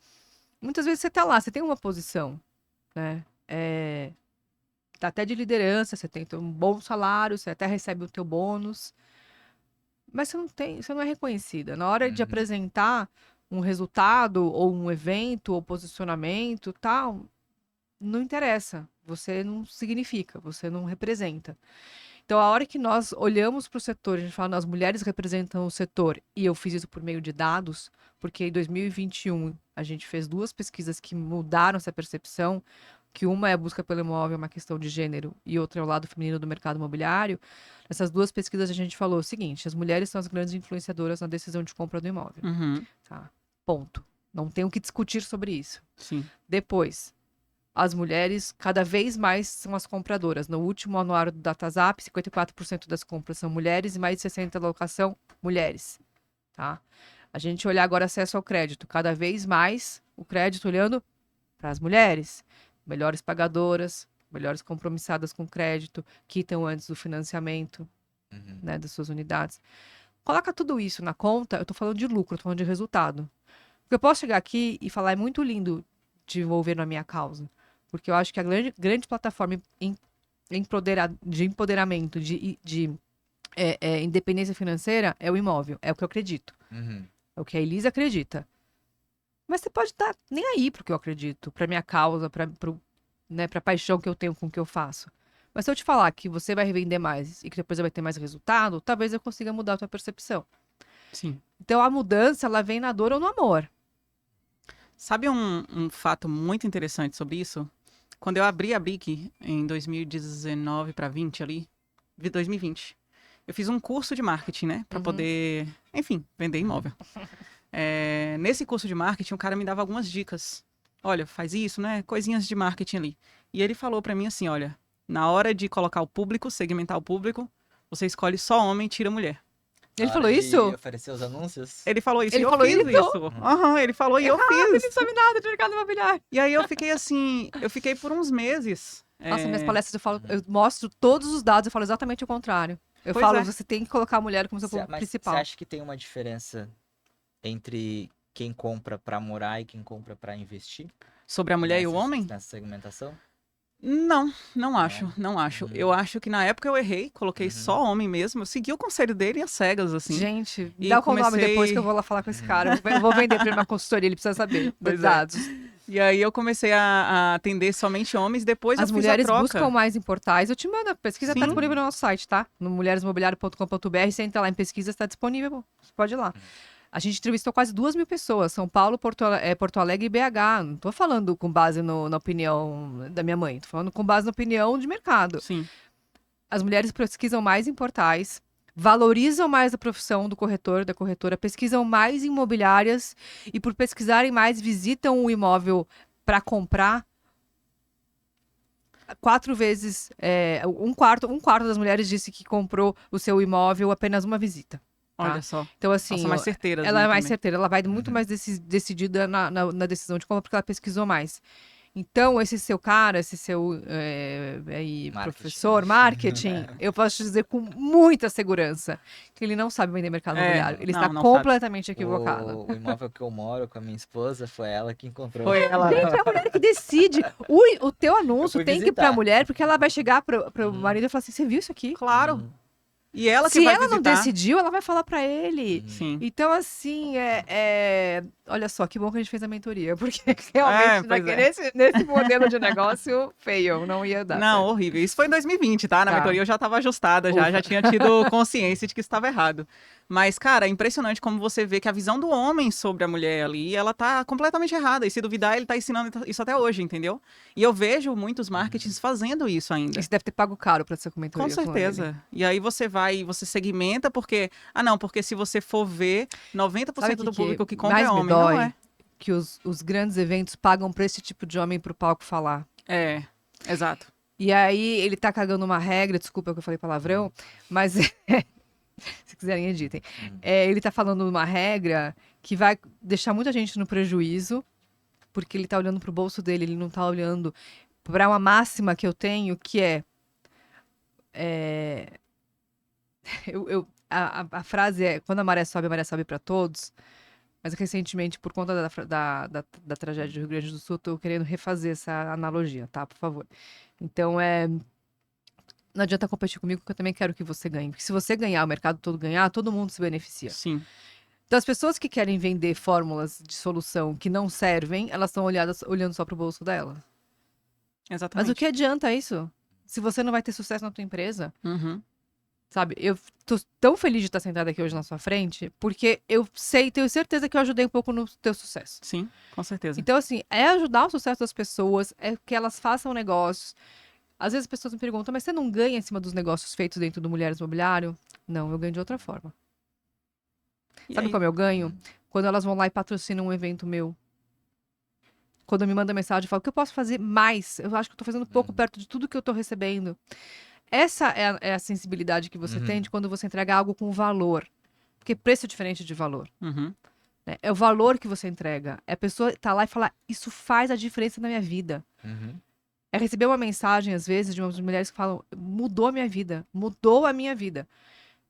Speaker 3: muitas vezes você está lá, você tem uma posição, né? Tá até de liderança, você tem um bom salário, você até recebe o teu bônus, mas você não é reconhecida. Na hora de apresentar um resultado, ou um evento, ou posicionamento, tal, não interessa. Você não significa, você não representa. Então, a hora que nós olhamos para o setor, a gente fala, as mulheres representam o setor, e eu fiz isso por meio de dados, porque em 2021 a gente fez 2 pesquisas que mudaram essa percepção, que uma é a busca pelo imóvel, uma questão de gênero, e outra é o lado feminino do mercado imobiliário. Nessas 2 pesquisas a gente falou o seguinte: as mulheres são as grandes influenciadoras na decisão de compra do imóvel. Tá? Ponto. Não tem o que discutir sobre isso.
Speaker 1: Sim.
Speaker 3: Depois, as mulheres cada vez mais são as compradoras. No último anuário do Datazap, 54% das compras são mulheres e mais de 60% da locação, mulheres. Tá? A gente olhar agora acesso ao crédito. Cada vez mais o crédito olhando para as mulheres. Melhores pagadoras, melhores compromissadas com crédito, quitam antes do financiamento, né, das suas unidades. Coloca tudo isso na conta, eu tô falando de lucro, eu tô falando de resultado. Porque eu posso chegar aqui e falar, é muito lindo de envolver na minha causa. Porque eu acho que a grande plataforma de empoderamento, de independência financeira é o imóvel. É o que eu acredito. É o que a Elisa acredita. Mas você pode estar nem aí pro que eu acredito, pra minha causa, pra paixão que eu tenho com o que eu faço. Mas se eu te falar que você vai revender mais e que depois vai ter mais resultado, talvez eu consiga mudar a tua percepção.
Speaker 1: Sim.
Speaker 3: Então a mudança, ela vem na dor ou no amor.
Speaker 1: Sabe um fato muito interessante sobre isso? Quando eu abri a BIC em 2019 para 20 ali, 2020, eu fiz um curso de marketing, né? Para poder, enfim, vender imóvel. Nesse curso de marketing, o cara me dava algumas dicas. Olha, faz isso, né? Coisinhas de marketing ali. E ele falou para mim assim, olha, na hora de colocar o público, segmentar o público, você escolhe só homem e tira mulher.
Speaker 3: Ele falou isso?
Speaker 2: Oferecer os anúncios?
Speaker 1: Ele falou isso
Speaker 3: Ele
Speaker 1: e eu
Speaker 3: falou
Speaker 1: fiz isso. Ele falou e eu fiz.
Speaker 3: Você não sabe nada de mercado imobiliário.
Speaker 1: E aí eu fiquei assim, por uns meses.
Speaker 3: Nossa, minhas palestras eu mostro todos os dados, eu falo exatamente o contrário. Eu
Speaker 1: Pois
Speaker 3: falo,
Speaker 1: é.
Speaker 3: você tem que colocar a mulher como seu público
Speaker 2: Mas
Speaker 3: principal.
Speaker 2: você acha que tem uma diferença entre quem compra pra morar e quem compra pra investir?
Speaker 1: Sobre a mulher e o homem?
Speaker 2: Nessa segmentação?
Speaker 1: Não acho. Eu acho que na época eu errei, coloquei só homem mesmo. Eu segui o conselho dele e as cegas, assim.
Speaker 3: Gente,
Speaker 1: E
Speaker 3: dá o nome
Speaker 1: comecei-
Speaker 3: depois que eu vou lá falar com esse cara. Eu vou vender pra ele uma consultoria, ele precisa saber
Speaker 1: Pois
Speaker 3: dos
Speaker 1: é.
Speaker 3: dados.
Speaker 1: E aí eu comecei a atender somente homens, depois
Speaker 3: As
Speaker 1: eu fiz a
Speaker 3: mulheres
Speaker 1: troca.
Speaker 3: buscam mais em portais. Eu te mando, a pesquisa tá
Speaker 1: Sim.
Speaker 3: disponível no nosso site, tá? No mulheresmobiliário.com.br, você entra lá em pesquisa, está disponível. Você pode ir lá. A gente entrevistou quase 2.000 pessoas, São Paulo, Porto Alegre e BH. Não tô falando com base na opinião da minha mãe, tô falando com base na opinião de mercado.
Speaker 1: Sim.
Speaker 3: As mulheres pesquisam mais em portais, valorizam mais a profissão do corretor, da corretora, pesquisam mais em imobiliárias e por pesquisarem mais, visitam o imóvel para comprar 4 vezes, um quarto das mulheres disse que comprou o seu imóvel apenas uma visita.
Speaker 1: Olha só.
Speaker 3: Então,
Speaker 1: Elas
Speaker 3: assim,
Speaker 1: são mais certeiras,
Speaker 3: ela
Speaker 1: né,
Speaker 3: é mais
Speaker 1: também.
Speaker 3: certeira, ela vai muito mais decidida na decisão de compra, porque ela pesquisou mais. Então, esse seu cara, esse seu
Speaker 2: Marketing.
Speaker 3: professor, marketing, eu posso te dizer com muita segurança que ele não sabe vender mercado imobiliário. Ele está
Speaker 1: não
Speaker 3: completamente equivocado.
Speaker 2: O imóvel que eu moro com a minha esposa foi ela que encontrou.
Speaker 1: Foi ela, né?
Speaker 3: Sempre é a mulher que decide. O teu anúncio
Speaker 2: fui
Speaker 3: tem que ir pra
Speaker 2: visitar.
Speaker 3: mulher, porque ela vai chegar pro marido e falar assim: você viu isso aqui?
Speaker 1: Claro. E ela que
Speaker 3: Se
Speaker 1: vai
Speaker 3: ela não
Speaker 1: visitar.
Speaker 3: decidiu, ela vai falar pra ele.
Speaker 1: Sim.
Speaker 3: Então, assim, olha só, que bom que a gente fez a mentoria, porque realmente
Speaker 1: pois
Speaker 3: nesse modelo de negócio, feio, não ia dar
Speaker 1: Não,
Speaker 3: certo.
Speaker 1: horrível. Isso foi em 2020, tá? Na
Speaker 3: Tá.
Speaker 1: mentoria eu já estava ajustada,
Speaker 3: Ufa.
Speaker 1: já tinha tido consciência de que estava errado. Mas, cara, é impressionante como você vê que a visão do homem sobre a mulher ali, ela tá completamente errada. E se duvidar, ele tá ensinando isso até hoje, entendeu? E eu vejo muitos marketings fazendo isso ainda.
Speaker 3: E você deve ter pago caro pra essa
Speaker 1: Com
Speaker 3: mentoria. ele.
Speaker 1: certeza. E aí você vai e você segmenta, porque. Ah, não, porque se você for ver, 90%
Speaker 3: Sabe
Speaker 1: do
Speaker 3: que
Speaker 1: público que compra
Speaker 3: mais
Speaker 1: é
Speaker 3: me
Speaker 1: homem,
Speaker 3: dói?
Speaker 1: não é?
Speaker 3: Que os grandes eventos pagam pra esse tipo de homem pro palco falar.
Speaker 1: É, exato.
Speaker 3: E aí ele tá cagando uma regra, desculpa que eu falei palavrão, mas se quiserem editem. Ele tá falando uma regra que vai deixar muita gente no prejuízo, porque ele tá olhando pro bolso dele, ele não tá olhando para uma máxima que eu tenho, que a frase é: quando a maré sobe para todos. Mas recentemente, por conta da tragédia do Rio Grande do Sul, eu tô querendo refazer essa analogia, tá? Por favor. Então, não adianta competir comigo, porque eu também quero que você ganhe. Porque se você ganhar, o mercado todo ganhar, todo mundo se beneficia.
Speaker 1: Sim.
Speaker 3: Então, as pessoas que querem vender fórmulas de solução que não servem, elas estão olhando só pro bolso delas.
Speaker 1: Exatamente.
Speaker 3: Mas o que adianta isso? Se você não vai ter sucesso na tua empresa,
Speaker 1: Uhum.
Speaker 3: sabe? Eu tô tão feliz de estar sentada aqui hoje na sua frente, porque eu tenho certeza que eu ajudei um pouco no teu sucesso.
Speaker 1: Sim, com certeza.
Speaker 3: Então, assim, é ajudar o sucesso das pessoas, é que elas façam negócios. Às vezes as pessoas me perguntam, mas você não ganha em cima dos negócios feitos dentro do Mulheres Mobiliário? Não, eu ganho de outra forma.
Speaker 1: E
Speaker 3: Sabe
Speaker 1: aí-
Speaker 3: como eu ganho? Quando elas vão lá e patrocinam um evento meu. Quando me manda mensagem e fala, o que eu posso fazer mais? Eu acho que eu tô fazendo pouco perto de tudo que eu tô recebendo. Essa é a sensibilidade que você tem de quando você entrega algo com valor. Porque preço é diferente de valor.
Speaker 1: Uhum.
Speaker 3: Né? É o valor que você entrega. É a pessoa tá lá e falar, isso faz a diferença na minha vida. É receber uma mensagem, às vezes, de umas mulheres que falam, mudou a minha vida. Mudou a minha vida.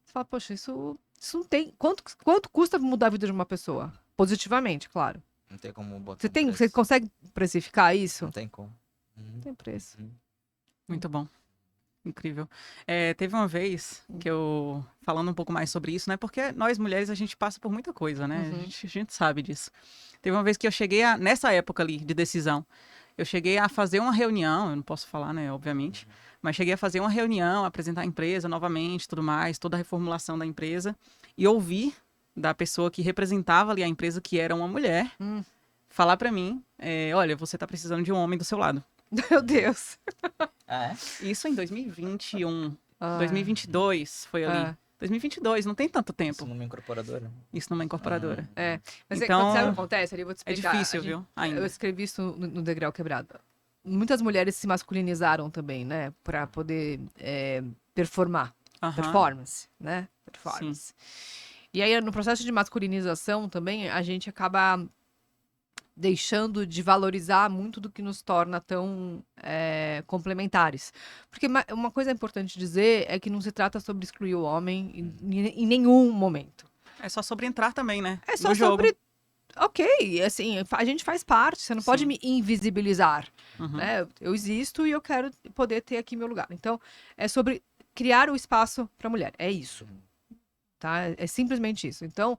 Speaker 3: Você fala, poxa, isso não tem... Quanto custa mudar a vida de uma pessoa? Positivamente, claro.
Speaker 2: Não tem como botar
Speaker 3: Você
Speaker 2: um
Speaker 3: você
Speaker 2: preço.
Speaker 3: consegue precificar isso?
Speaker 2: Não tem como.
Speaker 3: Não tem preço.
Speaker 1: Muito bom. Incrível. Teve uma vez que eu, falando um pouco mais sobre isso, né? Porque nós mulheres, a gente passa por muita coisa, né?
Speaker 3: Uhum.
Speaker 1: A gente sabe disso. Teve uma vez que eu cheguei nessa época ali de decisão, eu cheguei a fazer uma reunião, eu não posso falar, né? Obviamente. Mas cheguei a fazer uma reunião, apresentar a empresa novamente, tudo mais, toda a reformulação da empresa. E ouvir da pessoa que representava ali a empresa, que era uma mulher, falar pra mim, olha, você tá precisando de um homem do seu lado.
Speaker 3: Meu Deus.
Speaker 2: Ah, é?
Speaker 1: Isso em 2021.
Speaker 3: Ah.
Speaker 1: 2022 foi ali.
Speaker 3: Ah.
Speaker 1: 2022, não tem tanto
Speaker 2: Isso
Speaker 1: tempo.
Speaker 2: numa incorporadora.
Speaker 1: Isso numa incorporadora.
Speaker 3: Mas
Speaker 1: Então,
Speaker 3: sabe o que acontece? Ali eu vou te
Speaker 1: É
Speaker 3: explicar.
Speaker 1: difícil,
Speaker 3: A gente-
Speaker 1: viu? Ainda.
Speaker 3: Eu escrevi isso no Degrau Quebrado. Muitas mulheres se masculinizaram também, né? Pra poder performar.
Speaker 1: Aham.
Speaker 3: Performance, né? Performance. E aí, no processo de masculinização também, a gente acaba deixando de valorizar muito do que nos torna tão complementares. Porque uma coisa importante dizer é que não se trata sobre excluir o homem em nenhum momento.
Speaker 1: É só sobre entrar também, né?
Speaker 3: É só
Speaker 1: No jogo.
Speaker 3: sobre... Ok, assim, a gente faz parte, você não pode
Speaker 1: Sim.
Speaker 3: me invisibilizar,
Speaker 1: Uhum.
Speaker 3: né? Eu existo e eu quero poder ter aqui meu lugar. Então, é sobre criar o espaço para a mulher, é isso, tá? É simplesmente isso. Então,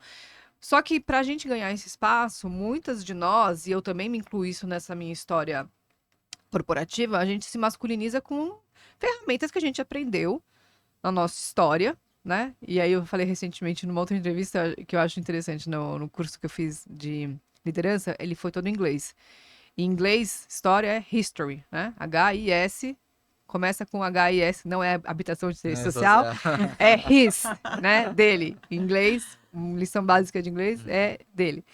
Speaker 3: Só que para a gente ganhar esse espaço, muitas de nós, e eu também me incluo isso nessa minha história corporativa, a gente se masculiniza com ferramentas que a gente aprendeu na nossa história, né? E aí eu falei recentemente numa outra entrevista que eu acho interessante no curso que eu fiz de liderança, ele foi todo em inglês. Em inglês, história é history, né? H-I-S, começa com H-I-S, não é habitação de serviço social, é his, né? Dele. Em inglês, lição básica de inglês é dele.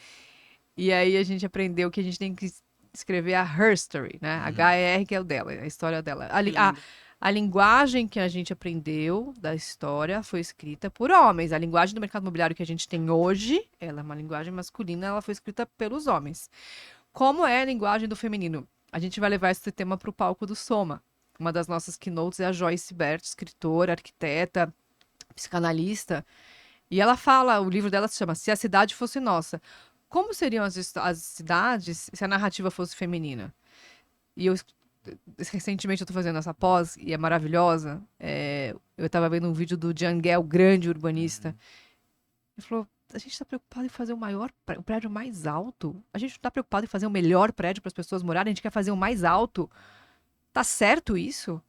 Speaker 3: E aí a gente aprendeu que a gente tem que escrever a her story, né? H-E-R, que é o dela, a história dela. A linguagem que a gente aprendeu da história foi escrita por homens. A linguagem do mercado imobiliário que a gente tem hoje, ela é uma linguagem masculina, ela foi escrita pelos homens. Como é a linguagem do feminino? A gente vai levar esse tema para o palco do Soma. Uma das nossas keynotes é a Joyce Bert, escritora, arquiteta, psicanalista. E ela fala, o livro dela se chama Se a Cidade Fosse Nossa. Como seriam as cidades se a narrativa fosse feminina? E recentemente eu tô fazendo essa pós, e é maravilhosa. Eu tava vendo um vídeo do Jangel, grande urbanista. Ele falou, a gente tá preocupado em fazer o prédio mais alto. A gente não tá preocupado em fazer o melhor prédio para as pessoas morarem, a gente quer fazer o mais alto. Tá certo isso?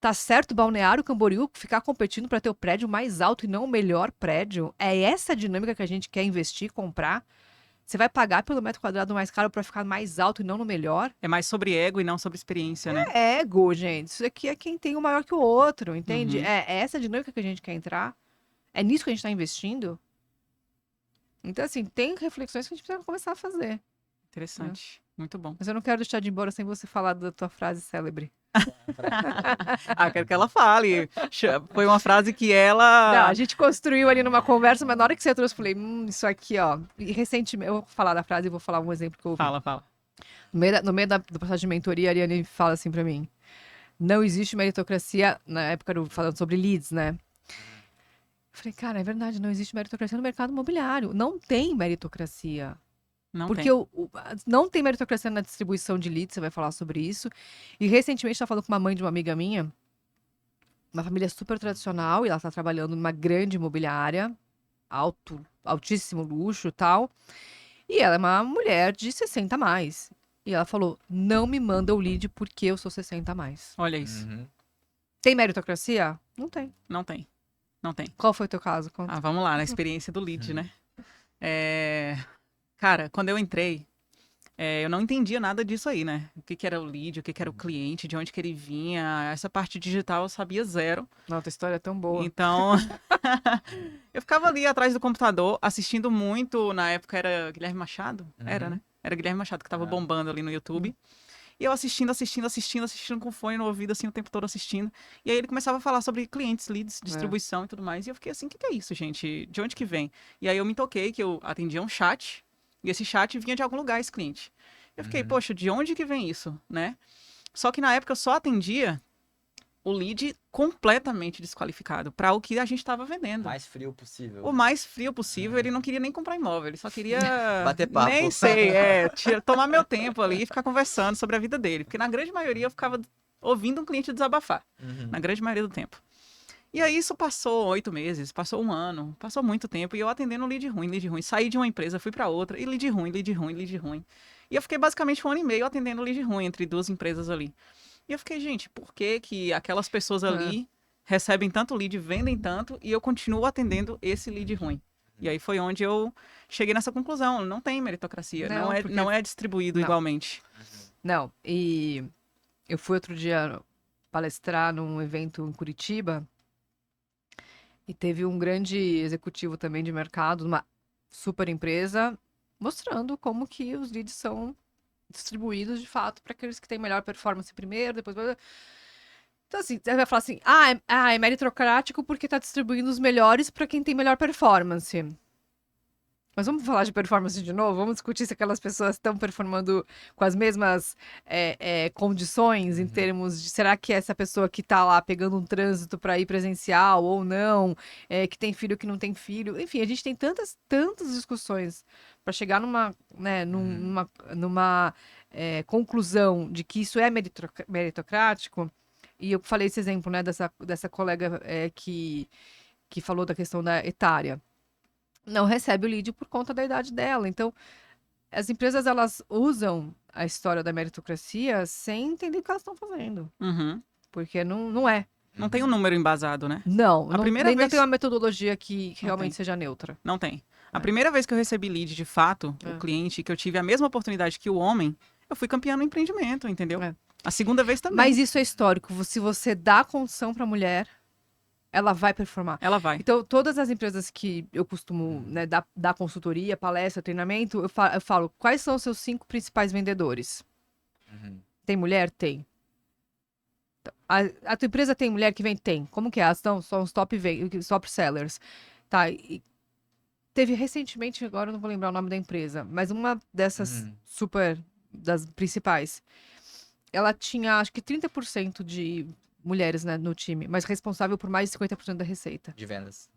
Speaker 3: Tá certo o Balneário Camboriú ficar competindo para ter o prédio mais alto e não o melhor prédio? É essa a dinâmica que a gente quer investir, comprar? Você vai pagar pelo metro quadrado mais caro para ficar mais alto e não no melhor?
Speaker 1: É mais sobre ego e não sobre experiência, né?
Speaker 3: É ego, gente. Isso aqui é quem tem o maior que o outro, entende?
Speaker 1: Uhum.
Speaker 3: É essa dinâmica que a gente quer entrar. É nisso que a gente está investindo. Então, assim, tem reflexões que a gente precisa começar a fazer.
Speaker 1: Interessante. Muito bom.
Speaker 3: Mas eu não quero deixar de ir embora sem você falar da tua frase célebre.
Speaker 1: Quero que ela fale. Foi uma frase que
Speaker 3: Não,
Speaker 1: ela.
Speaker 3: a gente construiu ali numa conversa, mas na hora que você trouxe, eu falei, isso aqui, ó. E recentemente, eu vou falar da frase e vou falar um exemplo que eu ouvi.
Speaker 1: Fala.
Speaker 3: No meio do processo de mentoria, a Ariane fala assim pra mim: não existe meritocracia, na época falando sobre leads, né? Eu falei, cara, é verdade, não existe meritocracia no mercado imobiliário. Não tem meritocracia.
Speaker 1: Não
Speaker 3: Porque
Speaker 1: tem.
Speaker 3: não tem meritocracia na distribuição de leads, você vai falar sobre isso. E recentemente estava falando com uma mãe de uma amiga minha, uma família super tradicional, e ela está trabalhando numa grande imobiliária, altíssimo luxo e tal. E ela é uma mulher de 60 a mais. E ela falou: não me manda o lead porque eu sou 60 a mais.
Speaker 1: Olha isso.
Speaker 3: Tem meritocracia? Não tem.
Speaker 1: Não tem. Não tem.
Speaker 3: Qual foi o teu caso? Conta.
Speaker 1: Vamos lá, na experiência do lead, né? Cara, quando eu entrei, eu não entendia nada disso aí, né? O que era o lead, o que era o cliente, de onde que ele vinha. Essa parte digital eu sabia zero.
Speaker 3: Nossa, a história é tão boa.
Speaker 1: Então, eu ficava ali atrás do computador, assistindo muito. Na época era Guilherme Machado? Era, né? Era Guilherme Machado que tava bombando ali no YouTube. E eu assistindo com fone no ouvido, assim, o tempo todo assistindo. E aí ele começava a falar sobre clientes, leads, distribuição e tudo mais. E eu fiquei assim, o que é isso, gente? De onde que vem? E aí eu me toquei que eu atendia um chat, e esse chat vinha de algum lugar, esse cliente. Eu fiquei, poxa, de onde que vem isso, né? Só que na época eu só atendia o lead completamente desqualificado para o que a gente estava vendendo.
Speaker 2: O mais frio possível.
Speaker 1: O mais frio possível, ele não queria nem comprar imóvel, ele só queria...
Speaker 2: Bater papo.
Speaker 1: Nem sei, tomar meu tempo ali e ficar conversando sobre a vida dele. Porque na grande maioria eu ficava ouvindo um cliente desabafar. Na grande maioria do tempo. E aí isso passou 8 meses, passou 1 ano, passou muito tempo. E eu atendendo lead ruim. Saí de uma empresa, fui para outra, e lead ruim. E eu fiquei basicamente 1 ano e meio atendendo lead ruim entre 2 empresas ali. E eu fiquei, gente, por que aquelas pessoas ali recebem tanto lead, vendem tanto, e eu continuo atendendo esse lead ruim? E aí foi onde eu cheguei nessa conclusão. Não tem meritocracia, não é distribuído igualmente.
Speaker 3: Não, e eu fui outro dia palestrar num evento em Curitiba, e teve um grande executivo também de mercado, uma super empresa, mostrando como que os leads são distribuídos de fato para aqueles que têm melhor performance primeiro, depois. Então, assim, você vai falar assim: é meritocrático porque tá distribuindo os melhores para quem tem melhor performance. Mas vamos falar de performance de novo? Vamos discutir se aquelas pessoas estão performando com as mesmas condições em termos de será que essa pessoa que tá lá pegando um trânsito para ir presencial ou não, que tem filho, que não tem filho. Enfim, a gente tem tantas discussões para chegar numa conclusão de que isso é meritocrático. E eu falei esse exemplo, né, dessa colega que falou da questão da etária. não recebe o lead por conta da idade dela. Então, as empresas, elas usam a história da meritocracia sem entender o que elas estão fazendo.
Speaker 1: Uhum.
Speaker 3: Porque não é.
Speaker 1: Não tem um número embasado, né?
Speaker 3: Não,
Speaker 1: A primeira
Speaker 3: nem não
Speaker 1: vez-
Speaker 3: tem uma metodologia que
Speaker 1: Não
Speaker 3: realmente
Speaker 1: tem.
Speaker 3: seja neutra.
Speaker 1: Não tem. A
Speaker 3: É.
Speaker 1: primeira vez que eu recebi lead, de fato, o
Speaker 3: É.
Speaker 1: cliente, que eu tive a mesma oportunidade que o homem, eu fui campeã no empreendimento, entendeu?
Speaker 3: É.
Speaker 1: A segunda vez também.
Speaker 3: Mas isso é histórico. Se você dá condição para a mulher, ela vai performar.
Speaker 1: Ela vai.
Speaker 3: Então, todas as empresas que eu costumo, né, dar consultoria, palestra, treinamento, eu falo, quais são os seus 5 principais vendedores?
Speaker 2: Uhum.
Speaker 3: Tem mulher? Tem. A tua empresa tem mulher que vem? Tem. Como que é? Elas são os top sellers. Tá, e teve recentemente, agora eu não vou lembrar o nome da empresa, mas uma dessas super, das principais, ela tinha, acho que 30% de mulheres, né, no time, mas responsável por mais de 50% da receita.
Speaker 2: De vendas.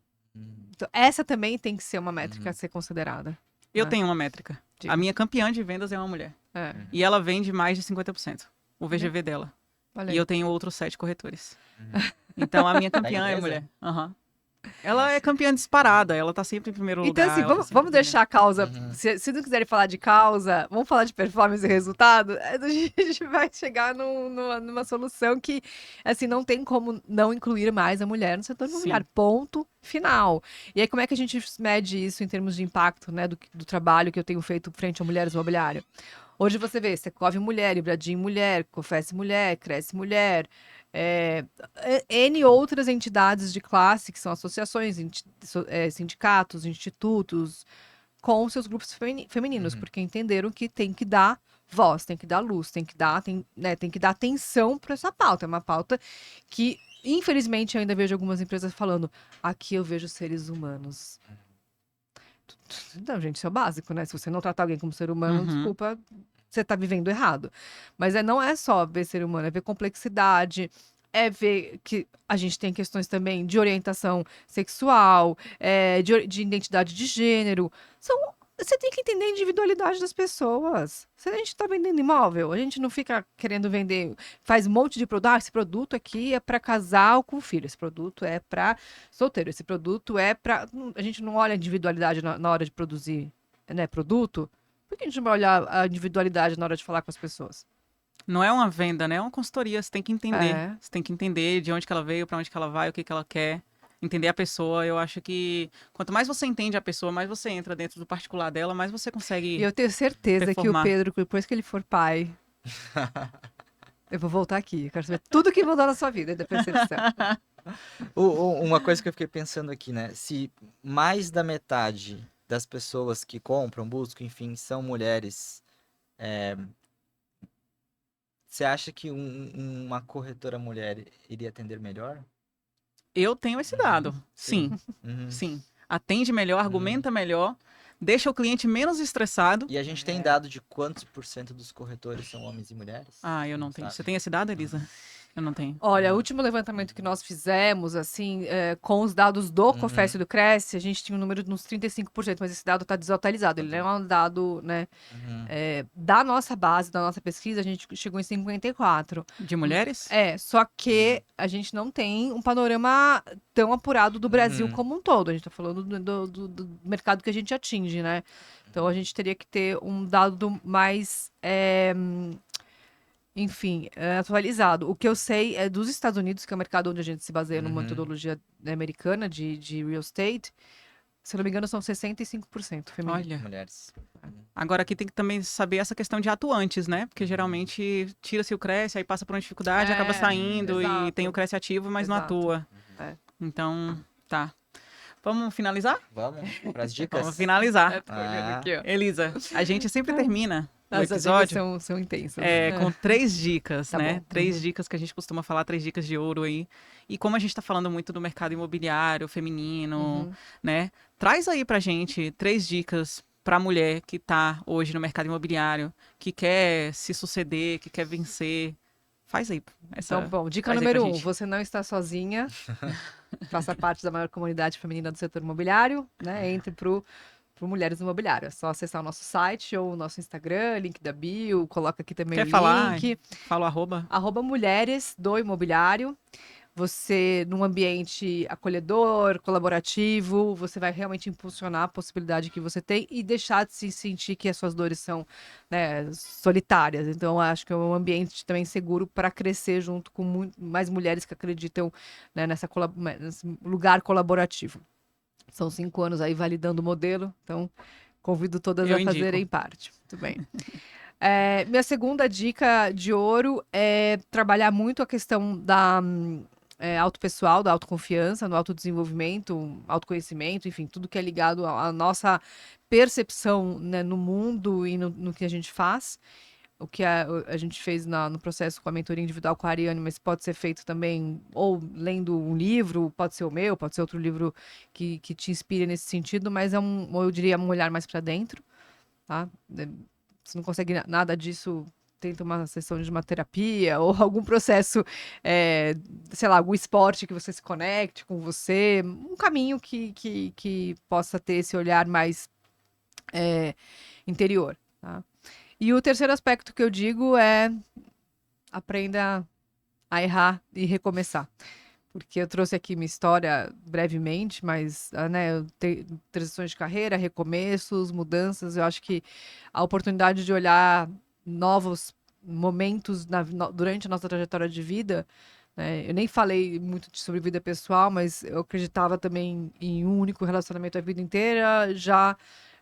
Speaker 3: Então, essa também tem que ser uma métrica a ser considerada.
Speaker 1: Eu
Speaker 3: Ah.
Speaker 1: tenho uma métrica.
Speaker 3: Diga.
Speaker 1: A minha campeã de vendas é uma mulher.
Speaker 3: É,
Speaker 1: E ela vende mais de 50%. O VGV dela.
Speaker 3: olha
Speaker 1: E
Speaker 3: aí.
Speaker 1: eu tenho outros 7 corretores. Então a minha campeã é
Speaker 2: empresa?
Speaker 1: mulher. Aham. Ela é campeã disparada, ela tá sempre em primeiro
Speaker 3: Então,
Speaker 1: lugar.
Speaker 3: assim,
Speaker 1: ela tá
Speaker 3: vamos,
Speaker 1: sempre
Speaker 3: vamos
Speaker 1: ganhando.
Speaker 3: deixar a causa.
Speaker 2: Uhum.
Speaker 3: Se não quiserem falar de causa, vamos falar de performance e resultado. A gente vai chegar numa solução que, assim, não tem como não incluir mais a mulher no setor
Speaker 1: Sim.
Speaker 3: imobiliário. Ponto final. E aí, como é que a gente mede isso em termos de impacto, né, do trabalho que eu tenho feito frente a mulheres no imobiliário? Hoje você vê Secov Mulher, Ibradim Mulher, Cofesse Mulher, Cresce Mulher, N outras entidades de classe, que são associações, sindicatos, institutos, com seus grupos femininos,
Speaker 2: Uhum.
Speaker 3: porque entenderam que tem que dar voz, tem que dar luz, tem que dar atenção para essa pauta. É uma pauta que, infelizmente, eu ainda vejo algumas empresas falando, aqui eu vejo seres humanos. Não, gente, isso é o básico, né? Se você não tratar alguém como ser humano,
Speaker 1: Uhum.
Speaker 3: desculpa, você tá vivendo errado. Mas não é só ver ser humano, é ver complexidade, é ver que a gente tem questões também de orientação sexual, de identidade de gênero. Você tem que entender a individualidade das pessoas. Se a gente está vendendo imóvel, a gente não fica querendo vender, faz um monte de produto. Ah, esse produto aqui é para casal com filho, esse produto é para solteiro, esse produto é para. A gente não olha a individualidade na hora de produzir, né, produto. Por que a gente não vai olhar a individualidade na hora de falar com as pessoas?
Speaker 1: Não é uma venda, né? É uma consultoria. Você tem que entender.
Speaker 3: É.
Speaker 1: Você tem que entender de onde que ela veio, pra onde que ela vai, o que que ela quer. Entender a pessoa. Eu acho que quanto mais você entende a pessoa, mais você entra dentro do particular dela, mais você
Speaker 3: E
Speaker 1: consegue.
Speaker 3: eu tenho certeza que o
Speaker 1: performar.
Speaker 3: Pedro, depois que ele for pai, eu vou voltar aqui. Eu quero saber tudo que mudou na sua vida da percepção.
Speaker 2: Uma coisa que eu fiquei pensando aqui, né? Se mais da metade das pessoas que compram, buscam, enfim, são mulheres, você acha que uma corretora mulher iria atender melhor?
Speaker 1: Eu tenho esse dado. Sim,
Speaker 2: Uhum.
Speaker 1: sim. Atende melhor, argumenta melhor, deixa o cliente menos estressado.
Speaker 2: E a gente tem dado de quantos por cento dos corretores são homens e mulheres?
Speaker 1: Ah, eu não tenho.
Speaker 2: sabe?
Speaker 1: Você tem esse dado, Elisa? Eu não tenho.
Speaker 3: Olha, o último levantamento que nós fizemos, assim, com os dados do Cofesse e do Cresce, a gente tinha um número de uns 35%, mas esse dado está desatualizado. Ele não é um dado, né,
Speaker 2: Uhum.
Speaker 3: da nossa base, da nossa pesquisa, a gente chegou em 54%.
Speaker 1: De mulheres?
Speaker 3: Só que a gente não tem um panorama tão apurado do Brasil
Speaker 2: Uhum.
Speaker 3: como um todo. A gente está falando do mercado que a gente atinge, né? Então a gente teria que ter um dado mais, enfim, atualizado. O que eu sei é dos Estados Unidos, que é o mercado onde a gente se baseia numa metodologia americana de real estate. Se eu não me engano, são 65% feminino.
Speaker 1: Olha.
Speaker 2: Mulheres.
Speaker 1: Agora aqui tem que também saber essa questão de atuantes, né? Porque geralmente tira-se o Cresce, aí passa por uma dificuldade, acaba saindo e
Speaker 3: exato.
Speaker 1: tem o Cresce ativo, mas não
Speaker 3: Exato.
Speaker 1: atua.
Speaker 3: É.
Speaker 1: Então, tá. Vamos finalizar?
Speaker 2: Vamos para as dicas?
Speaker 1: Vamos finalizar.
Speaker 3: Tô olhando
Speaker 2: Ah.
Speaker 3: aqui, ó.
Speaker 1: Elisa, a gente sempre termina o
Speaker 3: As dicas
Speaker 1: episódio
Speaker 3: são intensas.
Speaker 1: com 3 dicas,
Speaker 3: Tá
Speaker 1: né?
Speaker 3: bom.
Speaker 1: 3 dicas que a gente costuma falar, 3 dicas de ouro aí. E como a gente tá falando muito do mercado imobiliário, feminino,
Speaker 3: Uhum.
Speaker 1: né? Traz aí pra gente 3 dicas pra mulher que tá hoje no mercado imobiliário, que quer se suceder, que quer vencer. Faz aí essa.
Speaker 3: Então, bom, dica
Speaker 1: traz aí
Speaker 3: número
Speaker 1: pra
Speaker 3: 1,
Speaker 1: gente.
Speaker 3: você não está sozinha. Faça parte da maior comunidade feminina do setor imobiliário, né? Entre pro Mulheres no Imobiliário. É só acessar o nosso site ou o nosso Instagram, link da bio, coloca aqui também
Speaker 1: Quer
Speaker 3: o
Speaker 1: falar?
Speaker 3: link.
Speaker 1: Fala o arroba.
Speaker 3: @mulheres do imobiliário. você, num ambiente acolhedor, colaborativo, você vai realmente impulsionar a possibilidade que você tem e deixar de se sentir que as suas dores são, né, solitárias. Então, acho que é um ambiente também seguro para crescer junto com mais mulheres que acreditam, né, nesse lugar colaborativo. São 5 anos aí validando o modelo, então convido todas
Speaker 1: Eu
Speaker 3: a
Speaker 1: indico.
Speaker 3: fazerem parte. Muito bem. Minha segunda dica de ouro é trabalhar muito a questão da autopessoal, da autoconfiança, no autodesenvolvimento, autoconhecimento, enfim, tudo que é ligado à nossa percepção, né, no mundo e no que a gente faz. O que a gente fez no processo com a mentoria individual com a Ariane, mas pode ser feito também ou lendo um livro, pode ser o meu, pode ser outro livro que te inspire nesse sentido, mas eu diria, um olhar mais para dentro, tá? Se não consegue nada disso, tenta uma sessão de uma terapia ou algum processo, sei lá, algum esporte que você se conecte com você, um caminho que possa ter esse olhar mais interior, tá? E o terceiro aspecto que eu digo é aprenda a errar e recomeçar. Porque eu trouxe aqui minha história brevemente, mas, né, transições de carreira, recomeços, mudanças, eu acho que a oportunidade de olhar novos momentos durante a nossa trajetória de vida, né, eu nem falei muito sobre vida pessoal, mas eu acreditava também em um único relacionamento a vida inteira, já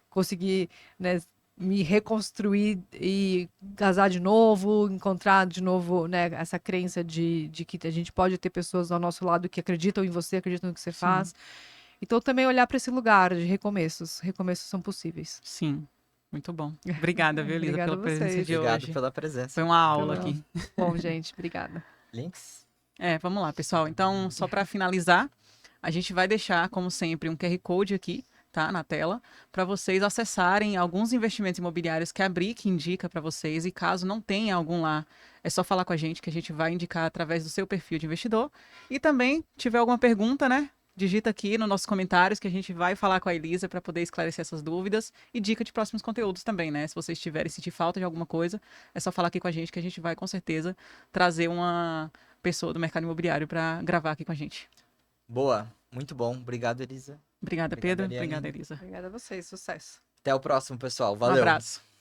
Speaker 3: consegui, né, me reconstruir e casar de novo, encontrar de novo, né, essa crença de que a gente pode ter pessoas ao nosso lado que acreditam em você, acreditam no que você faz. Então, também olhar para esse lugar de recomeços. Recomeços são possíveis.
Speaker 1: Sim, muito bom. Obrigada, viu, Elisa,
Speaker 3: Obrigada
Speaker 1: pela
Speaker 3: a
Speaker 1: presença
Speaker 3: vocês.
Speaker 1: de
Speaker 2: Obrigado
Speaker 1: hoje.
Speaker 2: pela presença.
Speaker 1: Foi uma aula
Speaker 3: Então,
Speaker 1: aqui.
Speaker 3: bom, gente, obrigada.
Speaker 2: Links?
Speaker 1: Vamos lá, pessoal. Então, só para finalizar, a gente vai deixar, como sempre, um QR Code aqui, tá, na tela, para vocês acessarem alguns investimentos imobiliários que a Brick indica para vocês. E caso não tenha algum lá, é só falar com a gente que a gente vai indicar através do seu perfil de investidor. E também, tiver alguma pergunta, né? Digita aqui nos nossos comentários que a gente vai falar com a Elisa para poder esclarecer essas dúvidas e dica de próximos conteúdos também, né? Se vocês tiverem sentir falta de alguma coisa, é só falar aqui com a gente que a gente vai com certeza trazer uma pessoa do mercado imobiliário para gravar aqui com a gente.
Speaker 2: Boa, muito bom. Obrigado, Elisa.
Speaker 1: Obrigada,
Speaker 2: Obrigado,
Speaker 1: Pedro.
Speaker 2: Ariane.
Speaker 1: Obrigada, Elisa.
Speaker 3: Obrigada a vocês, sucesso.
Speaker 2: Até o próximo, pessoal.
Speaker 1: Um
Speaker 2: Valeu.
Speaker 1: abraço.